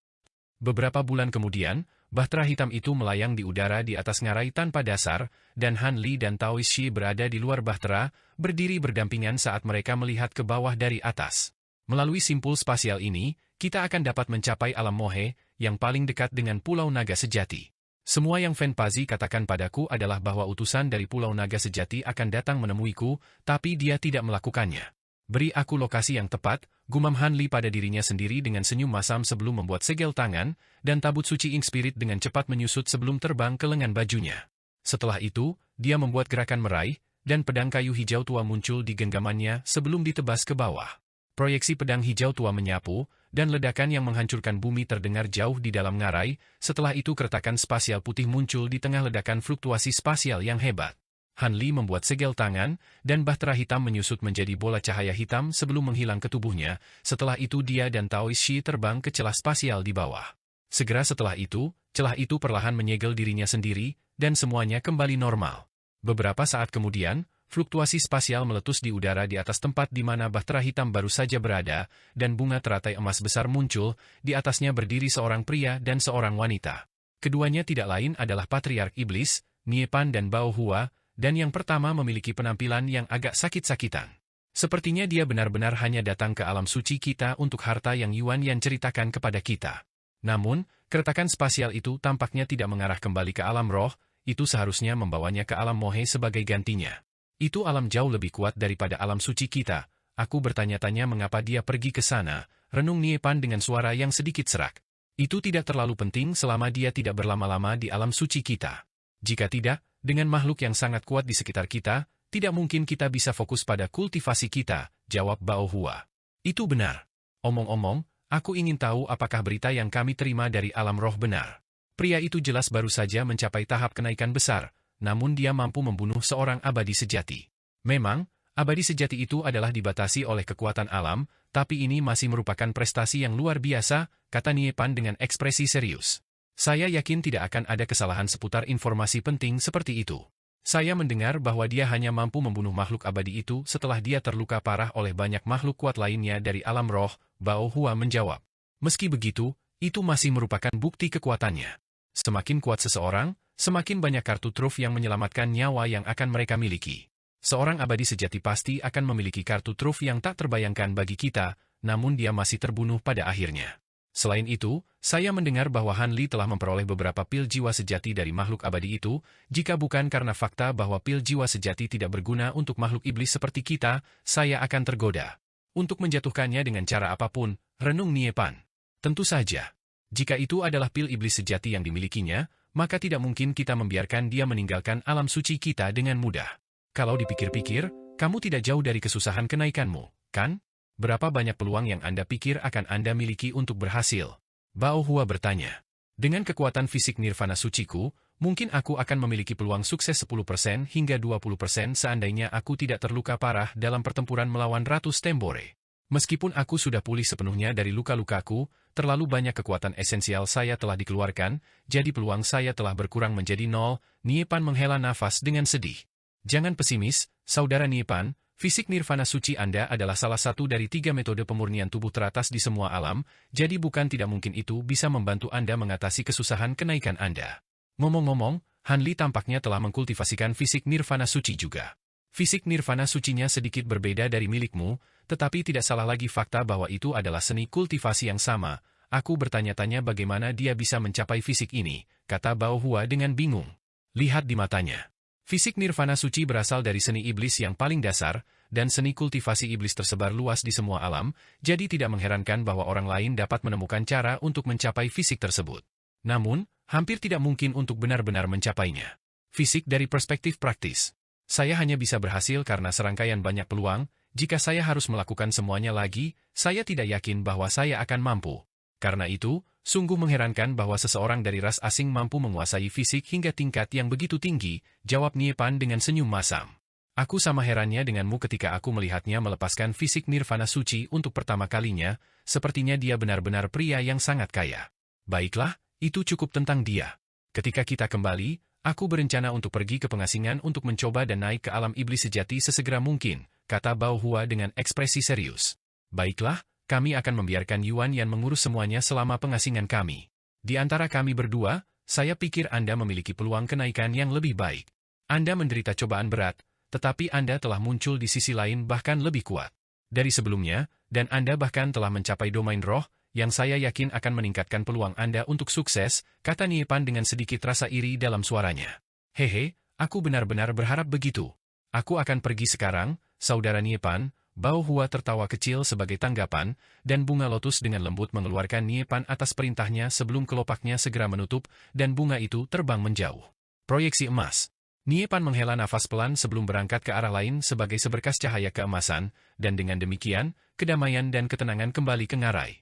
Beberapa bulan kemudian, bahtera hitam itu melayang di udara di atas ngarai tanpa dasar, dan Han Li dan Taois Shi berada di luar bahtera, berdiri berdampingan saat mereka melihat ke bawah dari atas. Melalui simpul spasial ini, kita akan dapat mencapai alam Mohe, yang paling dekat dengan Pulau Naga Sejati. Semua yang Fen Pazi katakan padaku adalah bahwa utusan dari Pulau Naga Sejati akan datang menemuiku, tapi dia tidak melakukannya. Beri aku lokasi yang tepat, gumam Han Li pada dirinya sendiri dengan senyum masam sebelum membuat segel tangan, dan tabut suci Ink Spirit dengan cepat menyusut sebelum terbang ke lengan bajunya. Setelah itu, dia membuat gerakan meraih, dan pedang kayu hijau tua muncul di genggamannya sebelum ditebas ke bawah. Proyeksi pedang hijau tua menyapu, dan ledakan yang menghancurkan bumi terdengar jauh di dalam ngarai. Setelah itu keretakan spasial putih muncul di tengah ledakan fluktuasi spasial yang hebat. Han Li membuat segel tangan, dan bahtera hitam menyusut menjadi bola cahaya hitam sebelum menghilang ke tubuhnya. Setelah itu dia dan Taois Shi terbang ke celah spasial di bawah. Segera setelah itu, celah itu perlahan menyegel dirinya sendiri, dan semuanya kembali normal. Beberapa saat kemudian, fluktuasi spasial meletus di udara di atas tempat di mana bahtera hitam baru saja berada, dan bunga teratai emas besar muncul, di atasnya berdiri seorang pria dan seorang wanita. Keduanya tidak lain adalah Patriark Iblis, Niepan dan Bao Hua, dan yang pertama memiliki penampilan yang agak sakit-sakitan. Sepertinya dia benar-benar hanya datang ke alam suci kita untuk harta yang Yuan Yan ceritakan kepada kita. Namun, keretakan spasial itu tampaknya tidak mengarah kembali ke alam roh, itu seharusnya membawanya ke alam Mohe sebagai gantinya. Itu alam jauh lebih kuat daripada alam suci kita. Aku bertanya-tanya mengapa dia pergi ke sana, renung Niepan dengan suara yang sedikit serak. Itu tidak terlalu penting selama dia tidak berlama-lama di alam suci kita. Jika tidak, dengan makhluk yang sangat kuat di sekitar kita, tidak mungkin kita bisa fokus pada kultivasi kita, jawab Bao Hua. Itu benar. Omong-omong, aku ingin tahu apakah berita yang kami terima dari alam roh benar. Pria itu jelas baru saja mencapai tahap kenaikan besar, namun dia mampu membunuh seorang abadi sejati. Memang, abadi sejati itu adalah dibatasi oleh kekuatan alam, tapi ini masih merupakan prestasi yang luar biasa, kata Niepan dengan ekspresi serius. Saya yakin tidak akan ada kesalahan seputar informasi penting seperti itu. Saya mendengar bahwa dia hanya mampu membunuh makhluk abadi itu setelah dia terluka parah oleh banyak makhluk kuat lainnya dari alam roh, Bao Hua menjawab. Meski begitu, itu masih merupakan bukti kekuatannya. Semakin kuat seseorang, semakin banyak kartu truf yang menyelamatkan nyawa yang akan mereka miliki. Seorang abadi sejati pasti akan memiliki kartu truf yang tak terbayangkan bagi kita, namun dia masih terbunuh pada akhirnya. Selain itu, saya mendengar bahwa Han Li telah memperoleh beberapa pil jiwa sejati dari makhluk abadi itu, jika bukan karena fakta bahwa pil jiwa sejati tidak berguna untuk makhluk iblis seperti kita, saya akan tergoda untuk menjatuhkannya dengan cara apapun, renung Niepan. Tentu saja, jika itu adalah pil iblis sejati yang dimilikinya, maka tidak mungkin kita membiarkan dia meninggalkan alam suci kita dengan mudah. Kalau dipikir-pikir, kamu tidak jauh dari kesusahan kenaikanmu, kan? Berapa banyak peluang yang Anda pikir akan Anda miliki untuk berhasil? Bao Hua bertanya. Dengan kekuatan fisik nirvana suciku, mungkin aku akan memiliki peluang sukses 10% hingga 20% seandainya aku tidak terluka parah dalam pertempuran melawan Ratu Stembore. Meskipun aku sudah pulih sepenuhnya dari luka-lukaku, terlalu banyak kekuatan esensial saya telah dikeluarkan, jadi peluang saya telah berkurang menjadi 0, Niepan menghela nafas dengan sedih. Jangan pesimis, Saudara Niepan, fisik nirvana suci Anda adalah salah satu dari 3 metode pemurnian tubuh teratas di semua alam, jadi bukan tidak mungkin itu bisa membantu Anda mengatasi kesusahan kenaikan Anda. Ngomong-ngomong, Han Li tampaknya telah mengkultivasikan fisik nirvana suci juga. Fisik nirvana sucinya sedikit berbeda dari milikmu, tetapi tidak salah lagi fakta bahwa itu adalah seni kultivasi yang sama. Aku bertanya-tanya bagaimana dia bisa mencapai fisik ini, kata Bao Hua dengan bingung. Lihat di matanya. Fisik nirvana suci berasal dari seni iblis yang paling dasar, dan seni kultivasi iblis tersebar luas di semua alam, jadi tidak mengherankan bahwa orang lain dapat menemukan cara untuk mencapai fisik tersebut. Namun, hampir tidak mungkin untuk benar-benar mencapainya. Fisik dari perspektif praktis. Saya hanya bisa berhasil karena serangkaian banyak peluang, jika saya harus melakukan semuanya lagi, saya tidak yakin bahwa saya akan mampu. Karena itu, sungguh mengherankan bahwa seseorang dari ras asing mampu menguasai fisik hingga tingkat yang begitu tinggi, jawab Niepan dengan senyum masam. Aku sama herannya denganmu ketika aku melihatnya melepaskan fisik nirvana suci untuk pertama kalinya, sepertinya dia benar-benar pria yang sangat kaya. Baiklah, itu cukup tentang dia. Ketika kita kembali, aku berencana untuk pergi ke pengasingan untuk mencoba dan naik ke alam iblis sejati sesegera mungkin, kata Bao Hua dengan ekspresi serius. Baiklah, kami akan membiarkan Yuan Yan mengurus semuanya selama pengasingan kami. Di antara kami berdua, saya pikir Anda memiliki peluang kenaikan yang lebih baik. Anda menderita cobaan berat, tetapi Anda telah muncul di sisi lain bahkan lebih kuat dari sebelumnya, dan Anda bahkan telah mencapai domain roh, yang saya yakin akan meningkatkan peluang Anda untuk sukses, kata Niepan dengan sedikit rasa iri dalam suaranya. Hehe, aku benar-benar berharap begitu. Aku akan pergi sekarang, Saudara Niepan. Bao Hua tertawa kecil sebagai tanggapan, dan bunga lotus dengan lembut mengeluarkan Niepan atas perintahnya sebelum kelopaknya segera menutup, dan bunga itu terbang menjauh. Proyeksi emas. Niepan menghela nafas pelan sebelum berangkat ke arah lain sebagai seberkas cahaya keemasan, dan dengan demikian, kedamaian dan ketenangan kembali ke ngarai.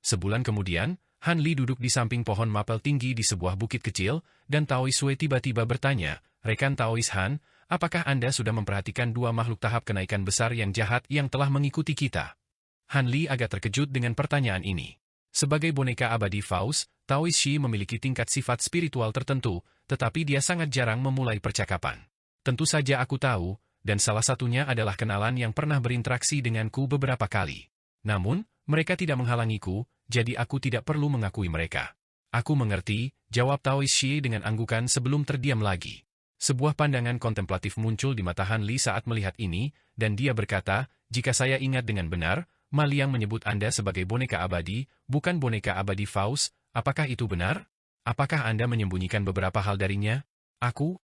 Sebulan kemudian, Han Li duduk di samping pohon mapel tinggi di sebuah bukit kecil, dan Taois Sui tiba-tiba bertanya, "Rekan Taois Han, apakah Anda sudah memperhatikan 2 makhluk tahap kenaikan besar yang jahat yang telah mengikuti kita?" Han Li agak terkejut dengan pertanyaan ini. Sebagai boneka abadi Faust, Taois Shi memiliki tingkat sifat spiritual tertentu, tetapi dia sangat jarang memulai percakapan. Tentu saja aku tahu, dan salah satunya adalah kenalan yang pernah berinteraksi denganku beberapa kali. Namun, mereka tidak menghalangiku, jadi aku tidak perlu mengakui mereka. Aku mengerti, jawab Taois Shi dengan anggukan sebelum terdiam lagi. Sebuah pandangan kontemplatif muncul di mata Han Li saat melihat ini, dan dia berkata, "Jika saya ingat dengan benar, Ma Liang menyebut Anda sebagai boneka abadi, bukan boneka abadi Faust, apakah itu benar? Apakah Anda menyembunyikan beberapa hal darinya?"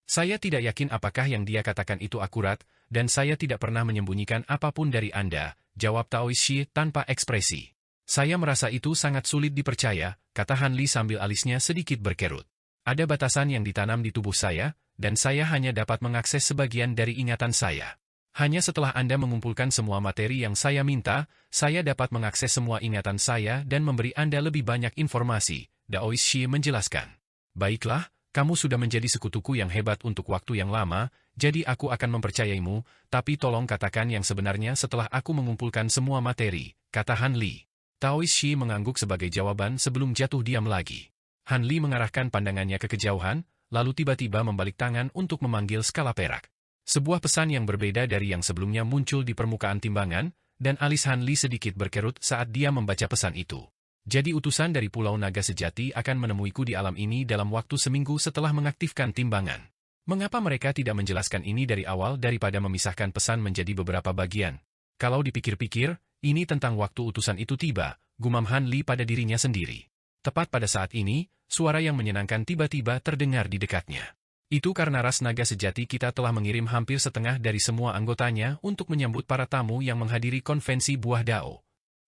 Saya tidak yakin apakah yang dia katakan itu akurat, dan saya tidak pernah menyembunyikan apapun dari Anda, jawab Taois Shi tanpa ekspresi. Saya merasa itu sangat sulit dipercaya, kata Han Li sambil alisnya sedikit berkerut. Ada batasan yang ditanam di tubuh saya, dan saya hanya dapat mengakses sebagian dari ingatan saya. Hanya setelah Anda mengumpulkan semua materi yang saya minta, saya dapat mengakses semua ingatan saya dan memberi Anda lebih banyak informasi, Taois Shi menjelaskan. Baiklah, kamu sudah menjadi sekutuku yang hebat untuk waktu yang lama, jadi aku akan mempercayaimu, tapi tolong katakan yang sebenarnya setelah aku mengumpulkan semua materi, kata Han Li. Taois Shi mengangguk sebagai jawaban sebelum jatuh diam lagi. Han Li mengarahkan pandangannya ke kejauhan, lalu tiba-tiba membalik tangan untuk memanggil skala perak. Sebuah pesan yang berbeda dari yang sebelumnya muncul di permukaan timbangan, dan alis Han Li sedikit berkerut saat dia membaca pesan itu. Jadi utusan dari Pulau Naga Sejati akan menemuiku di alam ini dalam waktu seminggu setelah mengaktifkan timbangan. Mengapa mereka tidak menjelaskan ini dari awal daripada memisahkan pesan menjadi beberapa bagian? Kalau dipikir-pikir, ini tentang waktu utusan itu tiba, gumam Han Li pada dirinya sendiri. Tepat pada saat ini, suara yang menyenangkan tiba-tiba terdengar di dekatnya. Itu karena ras naga sejati kita telah mengirim hampir setengah dari semua anggotanya untuk menyambut para tamu yang menghadiri konvensi Buah Dao.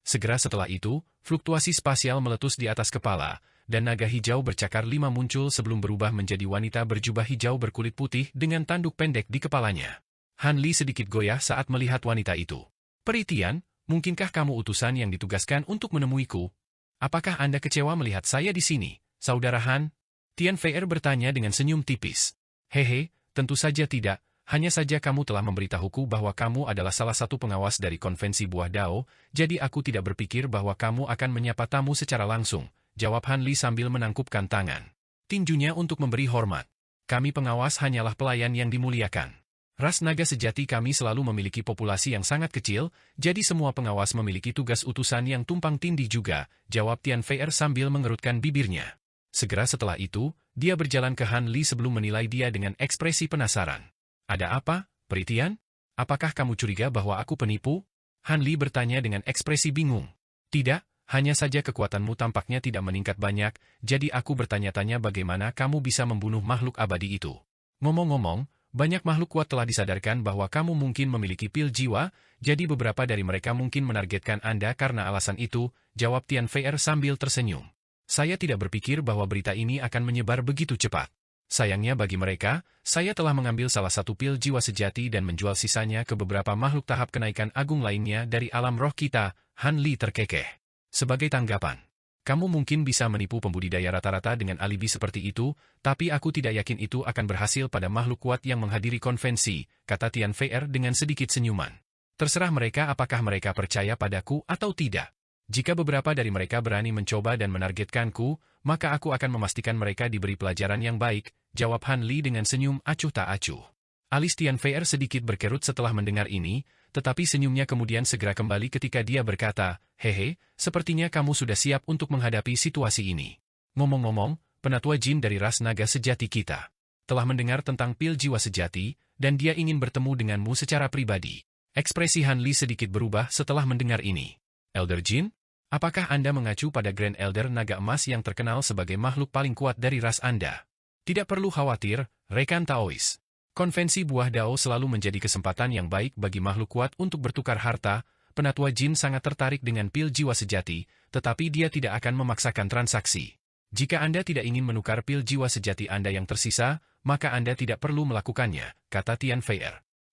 Segera setelah itu, fluktuasi spasial meletus di atas kepala, dan naga hijau bercakar 5 muncul sebelum berubah menjadi wanita berjubah hijau berkulit putih dengan tanduk pendek di kepalanya. Han Li sedikit goyah saat melihat wanita itu. "Perhatian, mungkinkah kamu utusan yang ditugaskan untuk menemuiku? Apakah Anda kecewa melihat saya di sini, Saudara Han?" Tian Fei'er bertanya dengan senyum tipis. "Hehe, tentu saja tidak, hanya saja kamu telah memberitahuku bahwa kamu adalah salah satu pengawas dari konvensi buah Dao, jadi aku tidak berpikir bahwa kamu akan menyapa tamu secara langsung, jawab Han Li sambil menangkupkan tangan. Tinjunya untuk memberi hormat. Kami pengawas hanyalah pelayan yang dimuliakan. Ras naga sejati kami selalu memiliki populasi yang sangat kecil, jadi semua pengawas memiliki tugas utusan yang tumpang tindih juga, jawab Tian Fei sambil mengerutkan bibirnya. Segera setelah itu, dia berjalan ke Han Li sebelum menilai dia dengan ekspresi penasaran. Ada apa, Peritian? Apakah kamu curiga bahwa aku penipu? Han Li bertanya dengan ekspresi bingung. Tidak, hanya saja kekuatanmu tampaknya tidak meningkat banyak, jadi aku bertanya-tanya bagaimana kamu bisa membunuh makhluk abadi itu. Ngomong-ngomong, banyak makhluk kuat telah disadarkan bahwa kamu mungkin memiliki pil jiwa, jadi beberapa dari mereka mungkin menargetkan Anda karena alasan itu, jawab Tian Fei sambil tersenyum. Saya tidak berpikir bahwa berita ini akan menyebar begitu cepat. Sayangnya bagi mereka, saya telah mengambil salah satu pil jiwa sejati dan menjual sisanya ke beberapa makhluk tahap kenaikan agung lainnya dari alam roh kita, Han Li terkekeh. Sebagai tanggapan, kamu mungkin bisa menipu pembudidaya rata-rata dengan alibi seperti itu, tapi aku tidak yakin itu akan berhasil pada makhluk kuat yang menghadiri konvensi, kata Tian Fei dengan sedikit senyuman. Terserah mereka apakah mereka percaya padaku atau tidak. Jika beberapa dari mereka berani mencoba dan menargetkanku, maka aku akan memastikan mereka diberi pelajaran yang baik, jawab Han Li dengan senyum acuh tak acuh. Alis Tian Fei sedikit berkerut setelah mendengar ini, tetapi senyumnya kemudian segera kembali ketika dia berkata, hehe, sepertinya kamu sudah siap untuk menghadapi situasi ini. Ngomong-ngomong, penatua jin dari ras naga sejati kita telah mendengar tentang pil jiwa sejati, dan dia ingin bertemu denganmu secara pribadi. Ekspresi Han Li sedikit berubah setelah mendengar ini. Elder Jin? Apakah Anda mengacu pada Grand Elder Naga Emas yang terkenal sebagai makhluk paling kuat dari ras Anda? Tidak perlu khawatir, rekan Taois. Konvensi buah Dao selalu menjadi kesempatan yang baik bagi makhluk kuat untuk bertukar harta. Penatua Jin sangat tertarik dengan pil jiwa sejati, tetapi dia tidak akan memaksakan transaksi. Jika Anda tidak ingin menukar pil jiwa sejati Anda yang tersisa, maka Anda tidak perlu melakukannya, kata Tian Fei.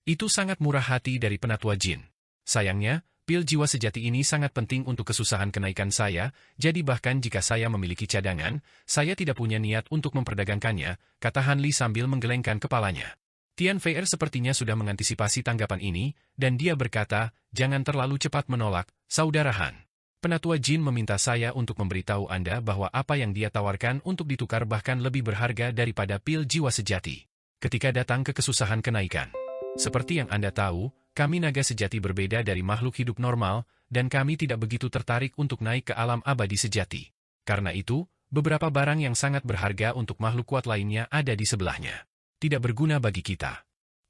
Itu sangat murah hati dari penatua Jin. Sayangnya, pil jiwa sejati ini sangat penting untuk kesusahan kenaikan saya, jadi bahkan jika saya memiliki cadangan, saya tidak punya niat untuk memperdagangkannya, kata Han Li sambil menggelengkan kepalanya. Tian Fei sepertinya sudah mengantisipasi tanggapan ini, dan dia berkata, jangan terlalu cepat menolak, Saudara Han. Penatua Jin meminta saya untuk memberitahu Anda bahwa apa yang dia tawarkan untuk ditukar bahkan lebih berharga daripada pil jiwa sejati. Ketika datang ke kesusahan kenaikan. Seperti yang Anda tahu, kami naga sejati berbeda dari makhluk hidup normal, dan kami tidak begitu tertarik untuk naik ke alam abadi sejati. Karena itu, beberapa barang yang sangat berharga untuk makhluk kuat lainnya ada di sebelahnya. Tidak berguna bagi kita.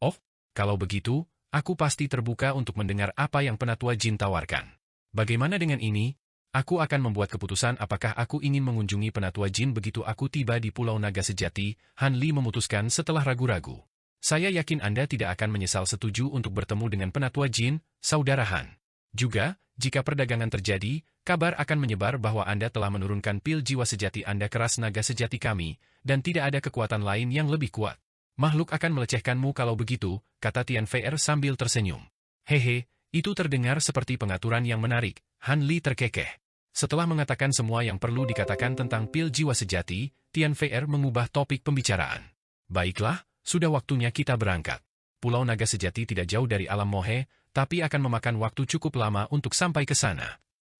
Oh, kalau begitu, aku pasti terbuka untuk mendengar apa yang penatua Jin tawarkan. Bagaimana dengan ini? Aku akan membuat keputusan apakah aku ingin mengunjungi penatua Jin begitu aku tiba di Pulau Naga Sejati, Han Li memutuskan setelah ragu-ragu. Saya yakin Anda tidak akan menyesal setuju untuk bertemu dengan penatua Jin, Saudara Han. Juga, jika perdagangan terjadi, kabar akan menyebar bahwa Anda telah menurunkan pil jiwa sejati Anda ke ras naga sejati kami, dan tidak ada kekuatan lain yang lebih kuat. Makhluk akan melecehkanmu kalau begitu, kata Tian Fei sambil tersenyum. Hehe, itu terdengar seperti pengaturan yang menarik, Han Li terkekeh. Setelah mengatakan semua yang perlu dikatakan tentang pil jiwa sejati, Tian Fei mengubah topik pembicaraan. Baiklah, sudah waktunya kita berangkat. Pulau Naga Sejati tidak jauh dari alam mohe, tapi akan memakan waktu cukup lama untuk sampai ke sana.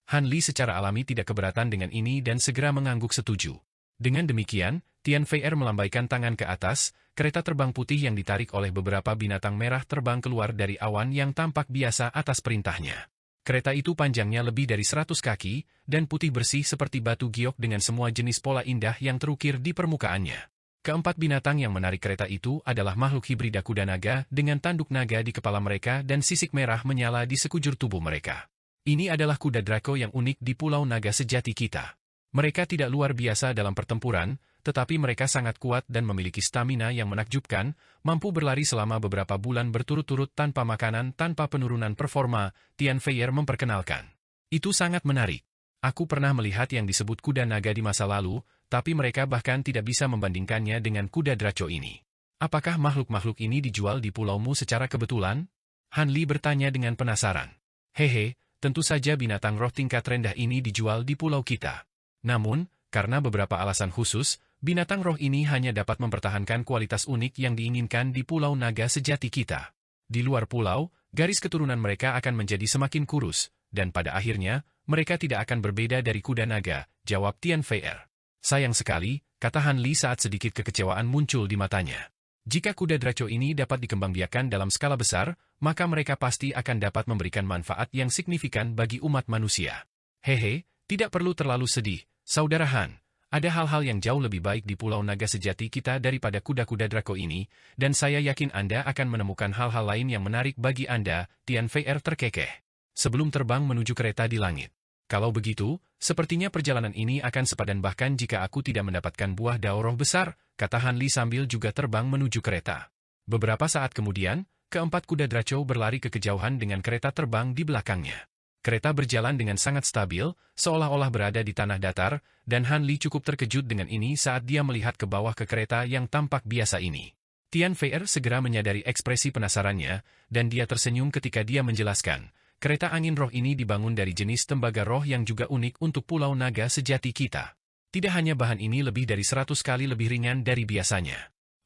Han Li secara alami tidak keberatan dengan ini dan segera mengangguk setuju. Dengan demikian, Tian Fei melambaikan tangan ke atas, kereta terbang putih yang ditarik oleh beberapa binatang merah terbang keluar dari awan yang tampak biasa atas perintahnya. Kereta itu panjangnya lebih dari 100 kaki, dan putih bersih seperti batu giok dengan semua jenis pola indah yang terukir di permukaannya. Keempat binatang yang menarik kereta itu adalah makhluk hibrida kuda naga dengan tanduk naga di kepala mereka dan sisik merah menyala di sekujur tubuh mereka. Ini adalah kuda Draco yang unik di Pulau Naga Sejati kita. Mereka tidak luar biasa dalam pertempuran, tetapi mereka sangat kuat dan memiliki stamina yang menakjubkan, mampu berlari selama beberapa bulan berturut-turut tanpa makanan tanpa penurunan performa, Tian Fei memperkenalkan. Itu sangat menarik. Aku pernah melihat yang disebut kuda naga di masa lalu, tapi mereka bahkan tidak bisa membandingkannya dengan kuda Draco ini. Apakah makhluk-makhluk ini dijual di pulaumu secara kebetulan? Han Li bertanya dengan penasaran. Hehe, tentu saja binatang roh tingkat rendah ini dijual di pulau kita. Namun, karena beberapa alasan khusus, binatang roh ini hanya dapat mempertahankan kualitas unik yang diinginkan di Pulau Naga Sejati kita. Di luar pulau, garis keturunan mereka akan menjadi semakin kurus, dan pada akhirnya, mereka tidak akan berbeda dari kuda naga, jawab Tian Fei Er. Sayang sekali, kata Han Li saat sedikit kekecewaan muncul di matanya. Jika kuda Draco ini dapat dikembangbiakkan dalam skala besar, maka mereka pasti akan dapat memberikan manfaat yang signifikan bagi umat manusia. Hehe, tidak perlu terlalu sedih, Saudara Han. Ada hal-hal yang jauh lebih baik di Pulau Naga Sejati kita daripada kuda-kuda Draco ini, dan saya yakin Anda akan menemukan hal-hal lain yang menarik bagi Anda, Tian Fei Er terkekeh. Sebelum terbang menuju kereta di langit. Kalau begitu, sepertinya perjalanan ini akan sepadan bahkan jika aku tidak mendapatkan buah dao roh besar, kata Han Li sambil juga terbang menuju kereta. Beberapa saat kemudian, keempat kuda Draco berlari ke kejauhan dengan kereta terbang di belakangnya. Kereta berjalan dengan sangat stabil, seolah-olah berada di tanah datar, dan Han Li cukup terkejut dengan ini saat dia melihat ke bawah ke kereta yang tampak biasa ini. Tian Fei Er segera menyadari ekspresi penasarannya, dan dia tersenyum ketika dia menjelaskan. Kereta angin roh ini dibangun dari jenis tembaga roh yang juga unik untuk Pulau Naga Sejati kita. Tidak hanya bahan ini lebih dari 100 kali lebih ringan dari biasanya.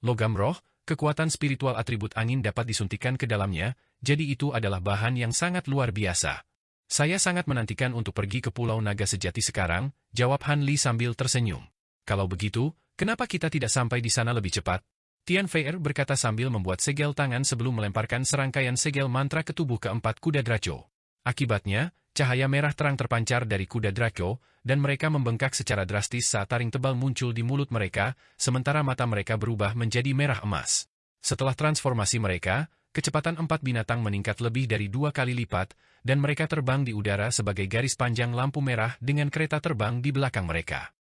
Logam roh, kekuatan spiritual atribut angin dapat disuntikkan ke dalamnya, jadi itu adalah bahan yang sangat luar biasa. Saya sangat menantikan untuk pergi ke Pulau Naga Sejati sekarang, jawab Han Li sambil tersenyum. Kalau begitu, kenapa kita tidak sampai di sana lebih cepat? Tian Fei Er berkata sambil membuat segel tangan sebelum melemparkan serangkaian segel mantra ke tubuh keempat kuda Draco. Akibatnya, cahaya merah terang terpancar dari kuda Draco, dan mereka membengkak secara drastis saat taring tebal muncul di mulut mereka, sementara mata mereka berubah menjadi merah emas. Setelah transformasi mereka, kecepatan empat binatang meningkat lebih dari 2 kali lipat, dan mereka terbang di udara sebagai garis panjang lampu merah dengan kereta terbang di belakang mereka.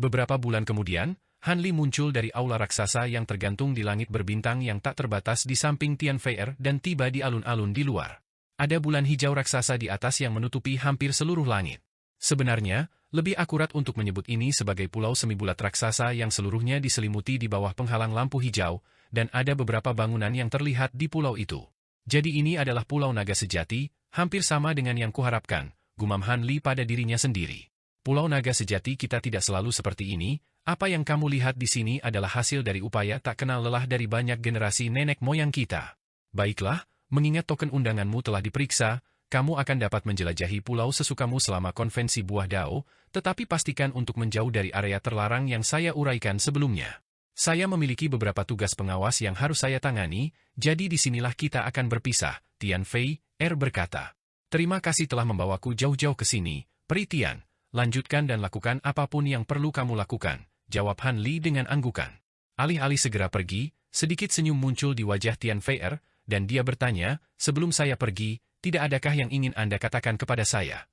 Beberapa bulan kemudian, Han Li muncul dari aula raksasa yang tergantung di langit berbintang yang tak terbatas di samping Tian Fei Er dan tiba di alun-alun di luar. Ada bulan hijau raksasa di atas yang menutupi hampir seluruh langit. Sebenarnya, lebih akurat untuk menyebut ini sebagai pulau semi bulat raksasa yang seluruhnya diselimuti di bawah penghalang lampu hijau, dan ada beberapa bangunan yang terlihat di pulau itu. Jadi ini adalah Pulau Naga Sejati, hampir sama dengan yang kuharapkan, gumam Han Li pada dirinya sendiri. Pulau Naga Sejati kita tidak selalu seperti ini, apa yang kamu lihat di sini adalah hasil dari upaya tak kenal lelah dari banyak generasi nenek moyang kita. Baiklah, mengingat token undanganmu telah diperiksa, kamu akan dapat menjelajahi pulau sesukamu selama konvensi Buah Dao, tetapi pastikan untuk menjauh dari area terlarang yang saya uraikan sebelumnya. Saya memiliki beberapa tugas pengawas yang harus saya tangani, jadi disinilah kita akan berpisah, Tian Fei Er berkata. Terima kasih telah membawaku jauh-jauh ke sini, Peri Tian. Lanjutkan dan lakukan apapun yang perlu kamu lakukan, jawab Han Li dengan anggukan. Alih-alih segera pergi, sedikit senyum muncul di wajah Tian Fei Er, dan dia bertanya, sebelum saya pergi, tidak adakah yang ingin Anda katakan kepada saya?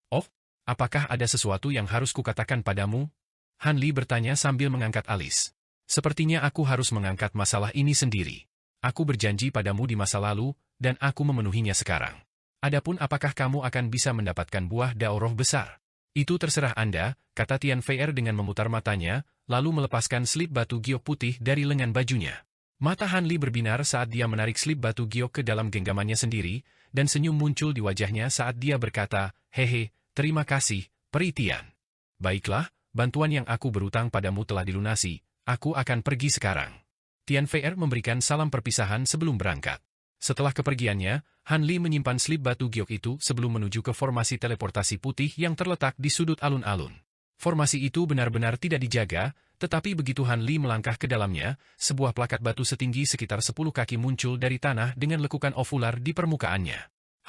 Oh, apakah ada sesuatu yang harus kukatakan padamu? Han Li bertanya sambil mengangkat alis. Sepertinya aku harus mengangkat masalah ini sendiri. Aku berjanji padamu di masa lalu, dan aku memenuhinya sekarang. Adapun apakah kamu akan bisa mendapatkan buah dao roh besar? Itu terserah Anda, kata Tian Fei Er dengan memutar matanya, lalu melepaskan slip batu giok putih dari lengan bajunya. Mata Han Li berbinar saat dia menarik slip batu giok ke dalam genggamannya sendiri, dan senyum muncul di wajahnya saat dia berkata, hehe, terima kasih, Peri Tian. Baiklah, bantuan yang aku berutang padamu telah dilunasi, aku akan pergi sekarang. Tian Fei Er memberikan salam perpisahan sebelum berangkat. Setelah kepergiannya, Han Li menyimpan slip batu giok itu sebelum menuju ke formasi teleportasi putih yang terletak di sudut alun-alun. Formasi itu benar-benar tidak dijaga, tetapi begitu Han Li melangkah ke dalamnya, sebuah plakat batu setinggi sekitar 10 kaki muncul dari tanah dengan lekukan ovular di permukaannya.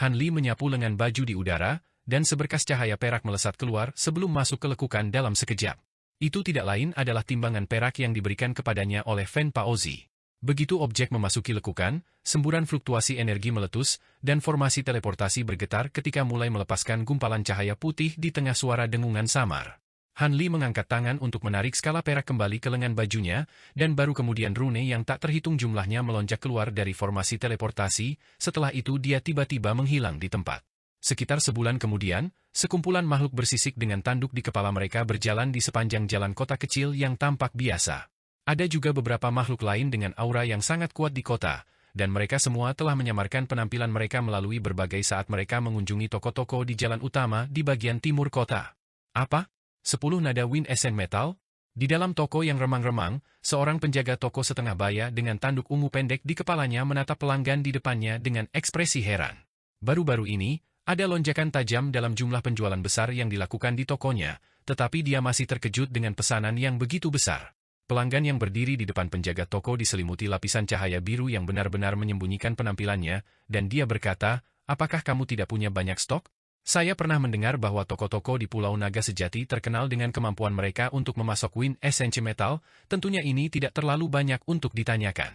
Han Li menyapu lengan baju di udara, dan seberkas cahaya perak melesat keluar sebelum masuk ke lekukan dalam sekejap. Itu tidak lain adalah timbangan perak yang diberikan kepadanya oleh Fen Paozi. Begitu objek memasuki lekukan, semburan fluktuasi energi meletus, dan formasi teleportasi bergetar ketika mulai melepaskan gumpalan cahaya putih di tengah suara dengungan samar. Han Li mengangkat tangan untuk menarik skala perak kembali ke lengan bajunya, dan baru kemudian rune yang tak terhitung jumlahnya melonjak keluar dari formasi teleportasi, setelah itu dia tiba-tiba menghilang di tempat. Sekitar sebulan kemudian, sekumpulan makhluk bersisik dengan tanduk di kepala mereka berjalan di sepanjang jalan kota kecil yang tampak biasa. Ada juga beberapa makhluk lain dengan aura yang sangat kuat di kota, dan mereka semua telah menyamarkan penampilan mereka melalui berbagai saat mereka mengunjungi toko-toko di jalan utama di bagian timur kota. Apa? 10 nada Wind Essence Metal? Di dalam toko yang remang-remang, seorang penjaga toko setengah baya dengan tanduk ungu pendek di kepalanya menatap pelanggan di depannya dengan ekspresi heran. Baru-baru ini, ada lonjakan tajam dalam jumlah penjualan besar yang dilakukan di tokonya, tetapi dia masih terkejut dengan pesanan yang begitu besar. Pelanggan yang berdiri di depan penjaga toko diselimuti lapisan cahaya biru yang benar-benar menyembunyikan penampilannya, dan dia berkata, "Apakah kamu tidak punya banyak stok? Saya pernah mendengar bahwa toko-toko di Pulau Naga Sejati terkenal dengan kemampuan mereka untuk memasok Wind Essence Metal, tentunya ini tidak terlalu banyak untuk ditanyakan.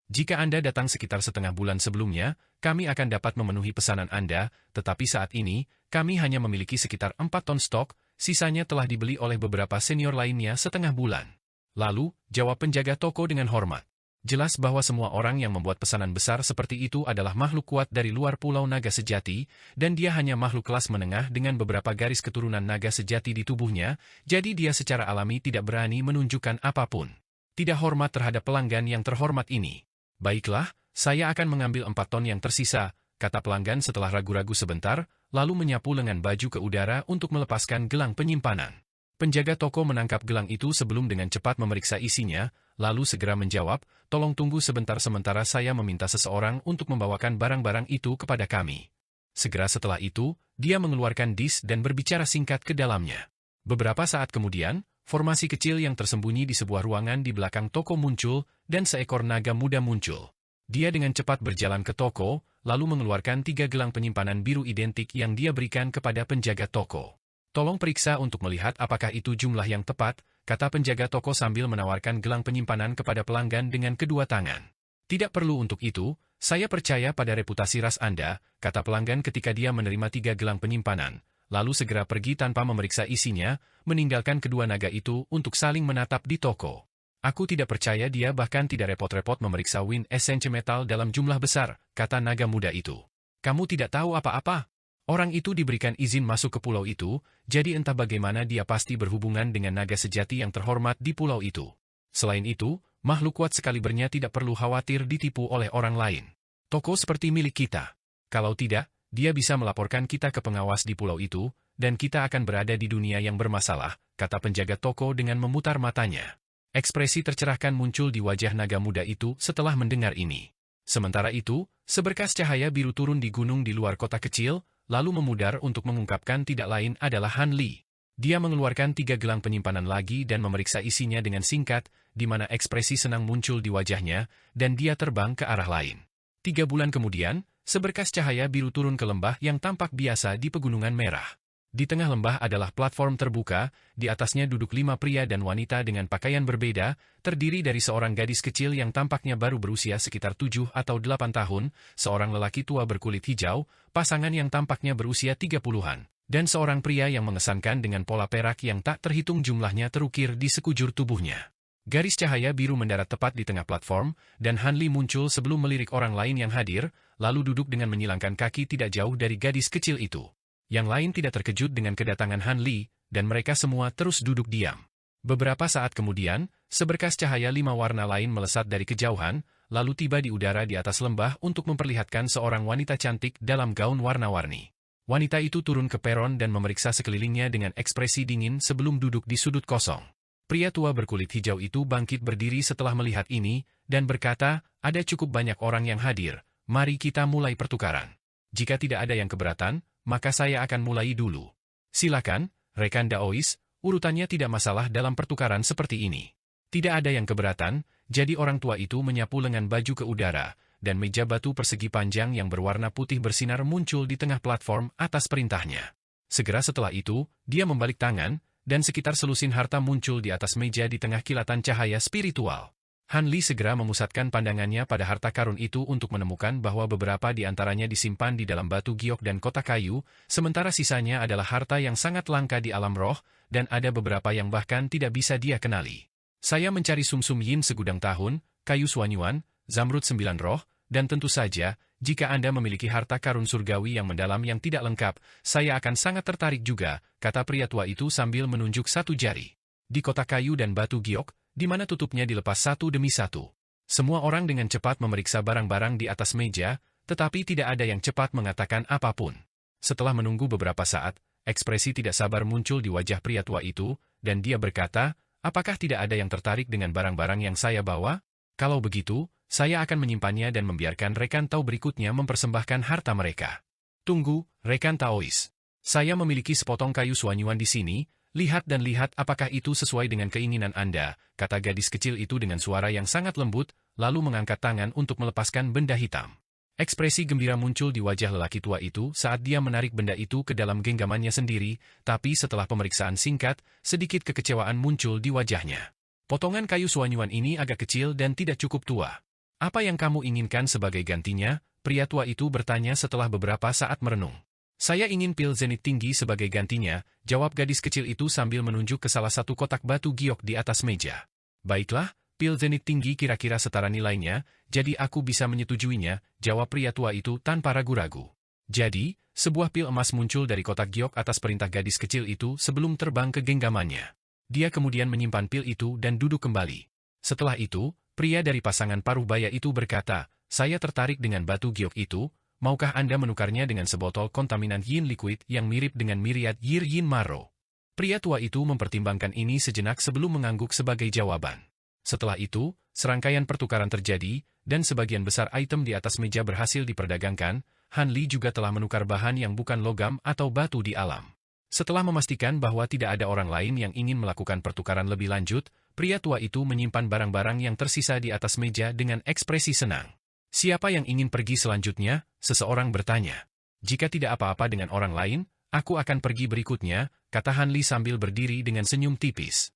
Jika Anda datang sekitar setengah bulan sebelumnya, kami akan dapat memenuhi pesanan Anda, tetapi saat ini, kami hanya memiliki sekitar 4 ton stok, sisanya telah dibeli oleh beberapa senior lainnya setengah bulan." Lalu, jawab penjaga toko dengan hormat. Jelas bahwa semua orang yang membuat pesanan besar seperti itu adalah makhluk kuat dari luar Pulau Naga Sejati, dan dia hanya makhluk kelas menengah dengan beberapa garis keturunan naga sejati di tubuhnya, jadi dia secara alami tidak berani menunjukkan apapun. Tidak hormat terhadap pelanggan yang terhormat ini. "Baiklah, saya akan mengambil 4 ton yang tersisa," kata pelanggan setelah ragu-ragu sebentar, lalu menyapu lengan baju ke udara untuk melepaskan gelang penyimpanan. Penjaga toko menangkap gelang itu sebelum dengan cepat memeriksa isinya, lalu segera menjawab, "Tolong tunggu sebentar sementara saya meminta seseorang untuk membawakan barang-barang itu kepada kami." Segera setelah itu, dia mengeluarkan disk dan berbicara singkat ke dalamnya. Beberapa saat kemudian, formasi kecil yang tersembunyi di sebuah ruangan di belakang toko muncul, dan seekor naga muda muncul. Dia dengan cepat berjalan ke toko, lalu mengeluarkan 3 gelang penyimpanan biru identik yang dia berikan kepada penjaga toko. "Tolong periksa untuk melihat apakah itu jumlah yang tepat," kata penjaga toko sambil menawarkan gelang penyimpanan kepada pelanggan dengan kedua tangan. "Tidak perlu untuk itu, saya percaya pada reputasi ras Anda," kata pelanggan ketika dia menerima 3 gelang penyimpanan, lalu segera pergi tanpa memeriksa isinya, meninggalkan kedua naga itu untuk saling menatap di toko. "Aku tidak percaya dia bahkan tidak repot-repot memeriksa Wind Essence Metal dalam jumlah besar," kata naga muda itu. "Kamu tidak tahu apa-apa? Orang itu diberikan izin masuk ke pulau itu, jadi entah bagaimana dia pasti berhubungan dengan naga sejati yang terhormat di pulau itu. Selain itu, makhluk kuat sekalibernya tidak perlu khawatir ditipu oleh orang lain. Toko seperti milik kita. Kalau tidak, dia bisa melaporkan kita ke pengawas di pulau itu, dan kita akan berada di dunia yang bermasalah," kata penjaga toko dengan memutar matanya. Ekspresi tercerahkan muncul di wajah naga muda itu setelah mendengar ini. Sementara itu, seberkas cahaya biru turun di gunung di luar kota kecil, lalu memudar untuk mengungkapkan tidak lain adalah Han Li. Dia mengeluarkan 3 gelang penyimpanan lagi dan memeriksa isinya dengan singkat, di mana ekspresi senang muncul di wajahnya, dan dia terbang ke arah lain. 3 bulan kemudian, seberkas cahaya biru turun ke lembah yang tampak biasa di Pegunungan Merah. Di tengah lembah adalah platform terbuka, di atasnya duduk 5 pria dan wanita dengan pakaian berbeda, terdiri dari seorang gadis kecil yang tampaknya baru berusia sekitar 7 atau 8 tahun, seorang lelaki tua berkulit hijau, pasangan yang tampaknya berusia 30-an, dan seorang pria yang mengesankan dengan pola perak yang tak terhitung jumlahnya terukir di sekujur tubuhnya. Garis cahaya biru mendarat tepat di tengah platform, dan Han Li muncul sebelum melirik orang lain yang hadir, lalu duduk dengan menyilangkan kaki tidak jauh dari gadis kecil itu. Yang lain tidak terkejut dengan kedatangan Han Li, dan mereka semua terus duduk diam. Beberapa saat kemudian, seberkas cahaya 5 warna lain melesat dari kejauhan, lalu tiba di udara di atas lembah untuk memperlihatkan seorang wanita cantik dalam gaun warna-warni. Wanita itu turun ke peron dan memeriksa sekelilingnya dengan ekspresi dingin sebelum duduk di sudut kosong. Pria tua berkulit hijau itu bangkit berdiri setelah melihat ini, dan berkata, "Ada cukup banyak orang yang hadir, mari kita mulai pertukaran. Jika tidak ada yang keberatan, maka saya akan mulai dulu. Silakan, rekan Daois, urutannya tidak masalah dalam pertukaran seperti ini." Tidak ada yang keberatan, jadi orang tua itu menyapu lengan baju ke udara, dan meja batu persegi panjang yang berwarna putih bersinar muncul di tengah platform atas perintahnya. Segera setelah itu, dia membalik tangan, dan sekitar selusin harta muncul di atas meja di tengah kilatan cahaya spiritual. Han Li segera memusatkan pandangannya pada harta karun itu untuk menemukan bahwa beberapa di antaranya disimpan di dalam batu giok dan kotak kayu, sementara sisanya adalah harta yang sangat langka di alam roh, dan ada beberapa yang bahkan tidak bisa dia kenali. "Saya mencari sumsum yin segudang tahun, kayu suanyuan, zamrud 9 roh, dan tentu saja, jika Anda memiliki harta karun surgawi yang mendalam yang tidak lengkap, saya akan sangat tertarik juga," kata pria tua itu sambil menunjuk 1 jari. Di kotak kayu dan batu giok, di mana tutupnya dilepas satu demi satu. Semua orang dengan cepat memeriksa barang-barang di atas meja, tetapi tidak ada yang cepat mengatakan apapun. Setelah menunggu beberapa saat, ekspresi tidak sabar muncul di wajah pria tua itu, dan dia berkata, apakah tidak ada yang tertarik dengan barang-barang yang saya bawa? Kalau begitu, saya akan menyimpannya dan membiarkan rekan Tao berikutnya mempersembahkan harta mereka. Tunggu, rekan Taois. Saya memiliki sepotong kayu suanyuan di sini, lihat dan lihat apakah itu sesuai dengan keinginan Anda, kata gadis kecil itu dengan suara yang sangat lembut, lalu mengangkat tangan untuk melepaskan benda hitam. Ekspresi gembira muncul di wajah lelaki tua itu saat dia menarik benda itu ke dalam genggamannya sendiri, tapi setelah pemeriksaan singkat, sedikit kekecewaan muncul di wajahnya. Potongan kayu suanyuan ini agak kecil dan tidak cukup tua. Apa yang kamu inginkan sebagai gantinya? Pria tua itu bertanya setelah beberapa saat merenung. Saya ingin pil zenit tinggi sebagai gantinya, jawab gadis kecil itu sambil menunjuk ke salah satu kotak batu giok di atas meja. Baiklah, pil zenit tinggi kira-kira setara nilainya, jadi aku bisa menyetujuinya, jawab pria tua itu tanpa ragu-ragu. Jadi, sebuah pil emas muncul dari kotak giok atas perintah gadis kecil itu sebelum terbang ke genggamannya. Dia kemudian menyimpan pil itu dan duduk kembali. Setelah itu, pria dari pasangan paruh baya itu berkata, saya tertarik dengan batu giok itu, maukah Anda menukarnya dengan sebotol kontaminan yin liquid yang mirip dengan miriat yir yin maro? Pria tua itu mempertimbangkan ini sejenak sebelum mengangguk sebagai jawaban. Setelah itu, serangkaian pertukaran terjadi, dan sebagian besar item di atas meja berhasil diperdagangkan. Han Li juga telah menukar bahan yang bukan logam atau batu di alam. Setelah memastikan bahwa tidak ada orang lain yang ingin melakukan pertukaran lebih lanjut, pria tua itu menyimpan barang-barang yang tersisa di atas meja dengan ekspresi senang. Siapa yang ingin pergi selanjutnya? Seseorang bertanya. Jika tidak apa-apa dengan orang lain, aku akan pergi berikutnya, kata Han Li sambil berdiri dengan senyum tipis.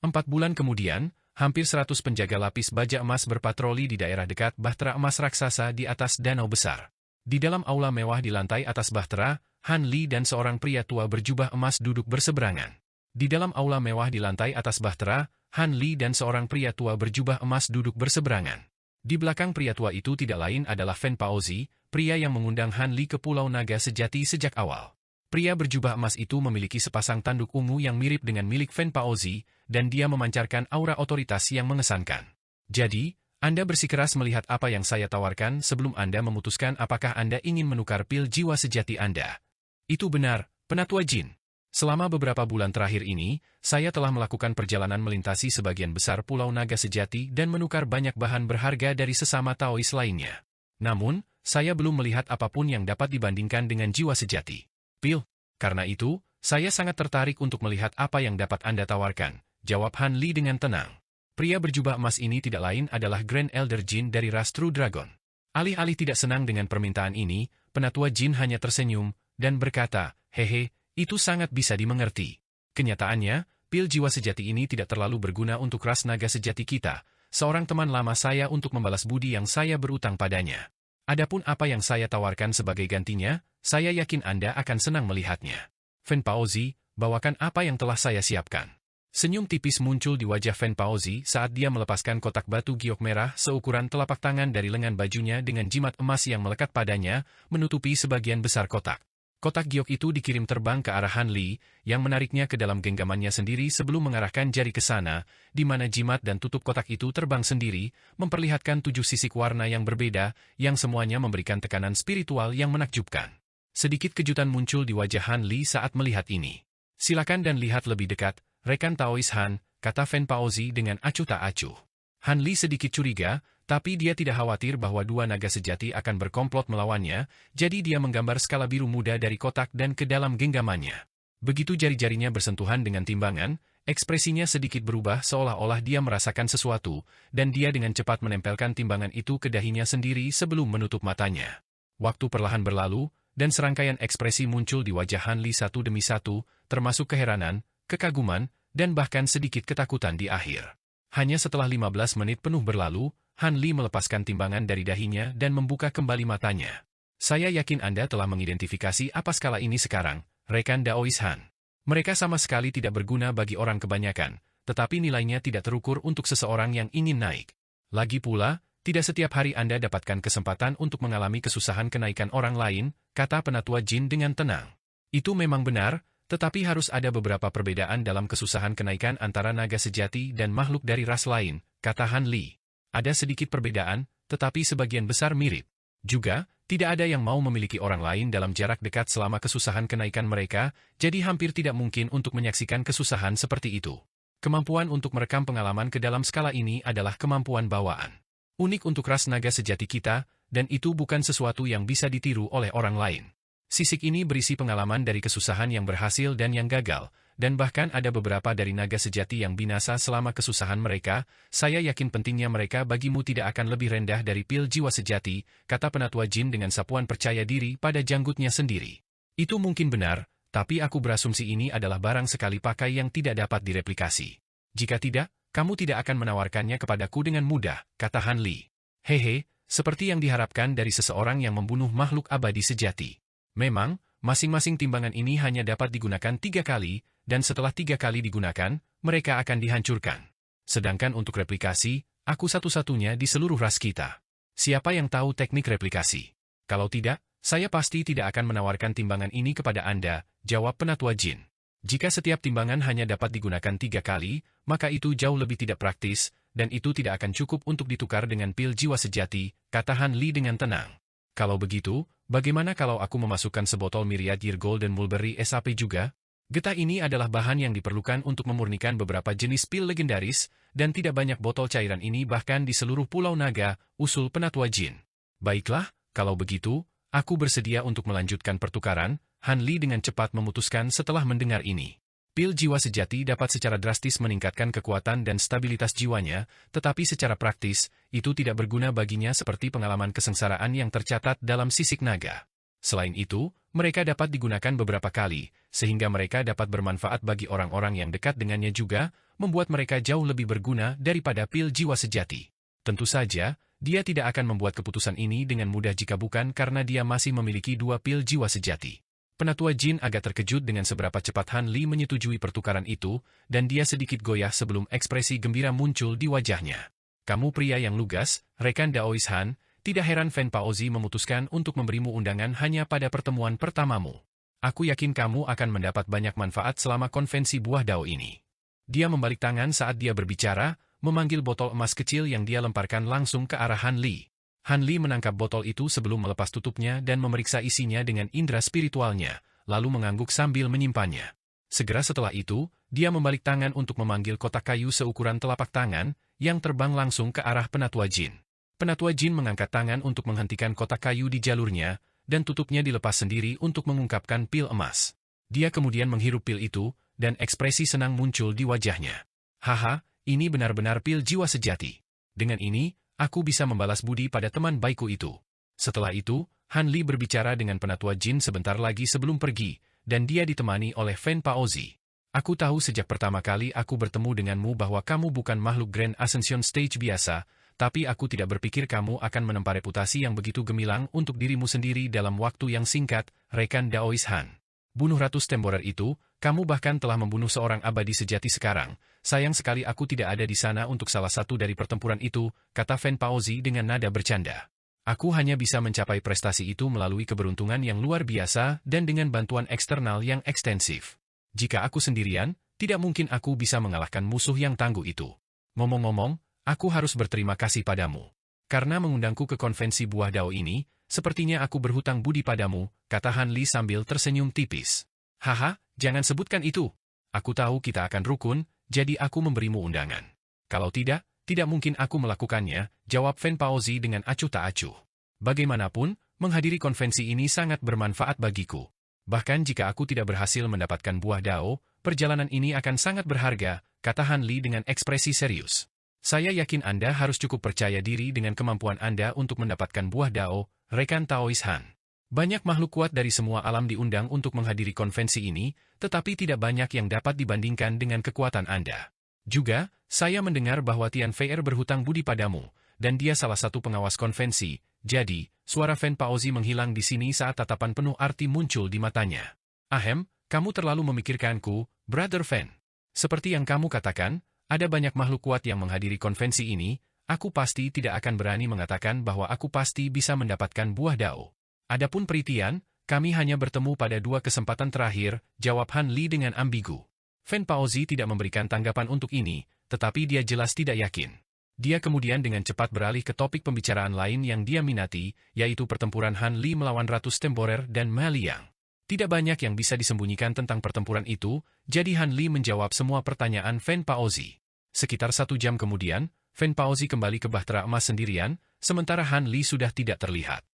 4 bulan kemudian, hampir 100 penjaga lapis baja emas berpatroli di daerah dekat bahtera emas raksasa di atas danau besar. Di dalam aula mewah di lantai atas bahtera, Han Li dan seorang pria tua berjubah emas duduk berseberangan. Di dalam aula mewah di lantai atas bahtera, Han Li dan seorang pria tua berjubah emas duduk berseberangan. Di belakang pria tua itu tidak lain adalah Fen Paozi, pria yang mengundang Han Li ke Pulau Naga Sejati sejak awal. Pria berjubah emas itu memiliki sepasang tanduk ungu yang mirip dengan milik Fen Paozi, dan dia memancarkan aura otoritas yang mengesankan. Jadi, Anda bersikeras melihat apa yang saya tawarkan sebelum Anda memutuskan apakah Anda ingin menukar pil jiwa sejati Anda. Itu benar, Penatua Jin. Selama beberapa bulan terakhir ini, saya telah melakukan perjalanan melintasi sebagian besar Pulau Naga Sejati dan menukar banyak bahan berharga dari sesama Taois lainnya. Namun, saya belum melihat apapun yang dapat dibandingkan dengan jiwa sejati. Pil, karena itu, saya sangat tertarik untuk melihat apa yang dapat Anda tawarkan, jawab Han Li dengan tenang. Pria berjubah emas ini tidak lain adalah Grand Elder Jin dari ras True Dragon. Alih-alih tidak senang dengan permintaan ini, Penatua Jin hanya tersenyum dan berkata, hehe, itu sangat bisa dimengerti. Kenyataannya, pil jiwa sejati ini tidak terlalu berguna untuk ras naga sejati kita, seorang teman lama saya untuk membalas budi yang saya berutang padanya. Adapun apa yang saya tawarkan sebagai gantinya, saya yakin Anda akan senang melihatnya. Fen Paozi, bawakan apa yang telah saya siapkan. Senyum tipis muncul di wajah Fen Paozi saat dia melepaskan kotak batu giok merah seukuran telapak tangan dari lengan bajunya dengan jimat emas yang melekat padanya, menutupi sebagian besar kotak. Kotak giok itu dikirim terbang ke arah Han Li, yang menariknya ke dalam genggamannya sendiri sebelum mengarahkan jari ke sana, di mana jimat dan tutup kotak itu terbang sendiri, memperlihatkan 7 sisik warna yang berbeda, yang semuanya memberikan tekanan spiritual yang menakjubkan. Sedikit kejutan muncul di wajah Han Li saat melihat ini. Silakan dan lihat lebih dekat, rekan Taois Han, kata Fen Paozi dengan acuh tak acuh. Han Li sedikit curiga, tapi dia tidak khawatir bahwa dua naga sejati akan berkomplot melawannya, jadi dia menggambar skala biru muda dari kotak dan ke dalam genggamannya. Begitu jari-jarinya bersentuhan dengan timbangan, ekspresinya sedikit berubah seolah-olah dia merasakan sesuatu, dan dia dengan cepat menempelkan timbangan itu ke dahinya sendiri sebelum menutup matanya. Waktu perlahan berlalu, dan serangkaian ekspresi muncul di wajah Han Li satu demi satu, termasuk keheranan, kekaguman, dan bahkan sedikit ketakutan di akhir. Hanya setelah 15 menit penuh berlalu, Han Li melepaskan timbangan dari dahinya dan membuka kembali matanya. Saya yakin Anda telah mengidentifikasi apa skala ini sekarang, rekan Daois Han. Mereka sama sekali tidak berguna bagi orang kebanyakan, tetapi nilainya tidak terukur untuk seseorang yang ingin naik. Lagi pula, tidak setiap hari Anda dapatkan kesempatan untuk mengalami kesusahan kenaikan orang lain, kata Penatua Jin dengan tenang. Itu memang benar, tetapi harus ada beberapa perbedaan dalam kesusahan kenaikan antara naga sejati dan makhluk dari ras lain, kata Han Li. Ada sedikit perbedaan, tetapi sebagian besar mirip. Juga, tidak ada yang mau memiliki orang lain dalam jarak dekat selama kesusahan kenaikan mereka, jadi hampir tidak mungkin untuk menyaksikan kesusahan seperti itu. Kemampuan untuk merekam pengalaman ke dalam skala ini adalah kemampuan bawaan. Unik untuk ras naga sejati kita, dan itu bukan sesuatu yang bisa ditiru oleh orang lain. Sisik ini berisi pengalaman dari kesusahan yang berhasil dan yang gagal, dan bahkan ada beberapa dari naga sejati yang binasa selama kesusahan mereka. Saya yakin pentingnya mereka bagimu tidak akan lebih rendah dari pil jiwa sejati, kata penatua jin dengan sapuan percaya diri pada janggutnya sendiri. Itu mungkin benar, tapi aku berasumsi ini adalah barang sekali pakai yang tidak dapat direplikasi. Jika tidak, kamu tidak akan menawarkannya kepadaku dengan mudah, kata Han Li. Hehe, seperti yang diharapkan dari seseorang yang membunuh makhluk abadi sejati. Memang, masing-masing timbangan ini hanya dapat digunakan 3 kali, dan setelah 3 kali digunakan, mereka akan dihancurkan. Sedangkan untuk replikasi, aku satu-satunya di seluruh ras kita. Siapa yang tahu teknik replikasi? Kalau tidak, saya pasti tidak akan menawarkan timbangan ini kepada Anda, jawab penatua jin. Jika setiap timbangan hanya dapat digunakan 3 kali, maka itu jauh lebih tidak praktis, dan itu tidak akan cukup untuk ditukar dengan pil jiwa sejati, kata Han Li dengan tenang. Kalau begitu, bagaimana kalau aku memasukkan sebotol Myriad Year Golden Mulberry SAP juga? Getah ini adalah bahan yang diperlukan untuk memurnikan beberapa jenis pil legendaris, dan tidak banyak botol cairan ini bahkan di seluruh Pulau Naga, usul penatua jin. Baiklah, kalau begitu, aku bersedia untuk melanjutkan pertukaran, Han Li dengan cepat memutuskan setelah mendengar ini. Pil jiwa sejati dapat secara drastis meningkatkan kekuatan dan stabilitas jiwanya, tetapi secara praktis, itu tidak berguna baginya seperti pengalaman kesengsaraan yang tercatat dalam sisik naga. Selain itu, mereka dapat digunakan beberapa kali, sehingga mereka dapat bermanfaat bagi orang-orang yang dekat dengannya juga, membuat mereka jauh lebih berguna daripada pil jiwa sejati. Tentu saja, dia tidak akan membuat keputusan ini dengan mudah jika bukan karena dia masih memiliki 2 pil jiwa sejati. Penatua jin agak terkejut dengan seberapa cepat Han Li menyetujui pertukaran itu, dan dia sedikit goyah sebelum ekspresi gembira muncul di wajahnya. Kamu pria yang lugas, rekan Daois Han, tidak heran Fen Paozi memutuskan untuk memberimu undangan hanya pada pertemuan pertamamu. Aku yakin kamu akan mendapat banyak manfaat selama konvensi buah dao ini. Dia membalik tangan saat dia berbicara, memanggil botol emas kecil yang dia lemparkan langsung ke arah Han Li. Han Li menangkap botol itu sebelum melepas tutupnya dan memeriksa isinya dengan indera spiritualnya, lalu mengangguk sambil menyimpannya. Segera setelah itu, dia membalik tangan untuk memanggil kotak kayu seukuran telapak tangan, yang terbang langsung ke arah penatua jin. Penatua jin mengangkat tangan untuk menghentikan kotak kayu di jalurnya, dan tutupnya dilepas sendiri untuk mengungkapkan pil emas. Dia kemudian menghirup pil itu, dan ekspresi senang muncul di wajahnya. Haha, ini benar-benar pil jiwa sejati. Dengan ini, aku bisa membalas budi pada teman baikku itu. Setelah itu, Han Li berbicara dengan penatua jin sebentar lagi sebelum pergi, dan dia ditemani oleh Fen Paozi. Aku tahu sejak pertama kali aku bertemu denganmu bahwa kamu bukan makhluk Grand Ascension Stage biasa, tapi aku tidak berpikir kamu akan menempa reputasi yang begitu gemilang untuk dirimu sendiri dalam waktu yang singkat, rekan Daois Han. Bunuh Ratu Temporer itu, kamu bahkan telah membunuh seorang abadi sejati sekarang. Sayang sekali aku tidak ada di sana untuk salah satu dari pertempuran itu, kata Fen Paozi dengan nada bercanda. Aku hanya bisa mencapai prestasi itu melalui keberuntungan yang luar biasa dan dengan bantuan eksternal yang ekstensif. Jika aku sendirian, tidak mungkin aku bisa mengalahkan musuh yang tangguh itu. Ngomong-ngomong, aku harus berterima kasih padamu. Karena mengundangku ke konvensi buah dao ini, sepertinya aku berhutang budi padamu, kata Han Li sambil tersenyum tipis. Haha, jangan sebutkan itu. Aku tahu kita akan rukun, jadi aku memberimu undangan. Kalau tidak mungkin aku melakukannya, jawab Fen Paozi dengan acuh tak acuh. Bagaimanapun, menghadiri konvensi ini sangat bermanfaat bagiku. Bahkan jika aku tidak berhasil mendapatkan buah dao, perjalanan ini akan sangat berharga, kata Han Li dengan ekspresi serius. Saya yakin Anda harus cukup percaya diri dengan kemampuan Anda untuk mendapatkan buah dao, rekan Taois Han. Banyak makhluk kuat dari semua alam diundang untuk menghadiri konvensi ini, tetapi tidak banyak yang dapat dibandingkan dengan kekuatan Anda. Juga, saya mendengar bahwa Tian Fei'er berhutang budi padamu, dan dia salah satu pengawas konvensi, jadi, suara Fen Paozi menghilang di sini saat tatapan penuh arti muncul di matanya. Ahem, kamu terlalu memikirkanku, Brother Fen. Seperti yang kamu katakan, ada banyak makhluk kuat yang menghadiri konvensi ini, aku pasti tidak akan berani mengatakan bahwa aku pasti bisa mendapatkan buah dao. Adapun Peritian, kami hanya bertemu pada 2 kesempatan terakhir, jawab Han Li dengan ambigu. Fen Paozi tidak memberikan tanggapan untuk ini, tetapi dia jelas tidak yakin. Dia kemudian dengan cepat beralih ke topik pembicaraan lain yang dia minati, yaitu pertempuran Han Li melawan Ratu Temporer dan Ma Liang. Tidak banyak yang bisa disembunyikan tentang pertempuran itu, jadi Han Li menjawab semua pertanyaan Fen Paozi. Sekitar 1 jam kemudian, Fen Paozi kembali ke Bahtera Emas sendirian, sementara Han Li sudah tidak terlihat.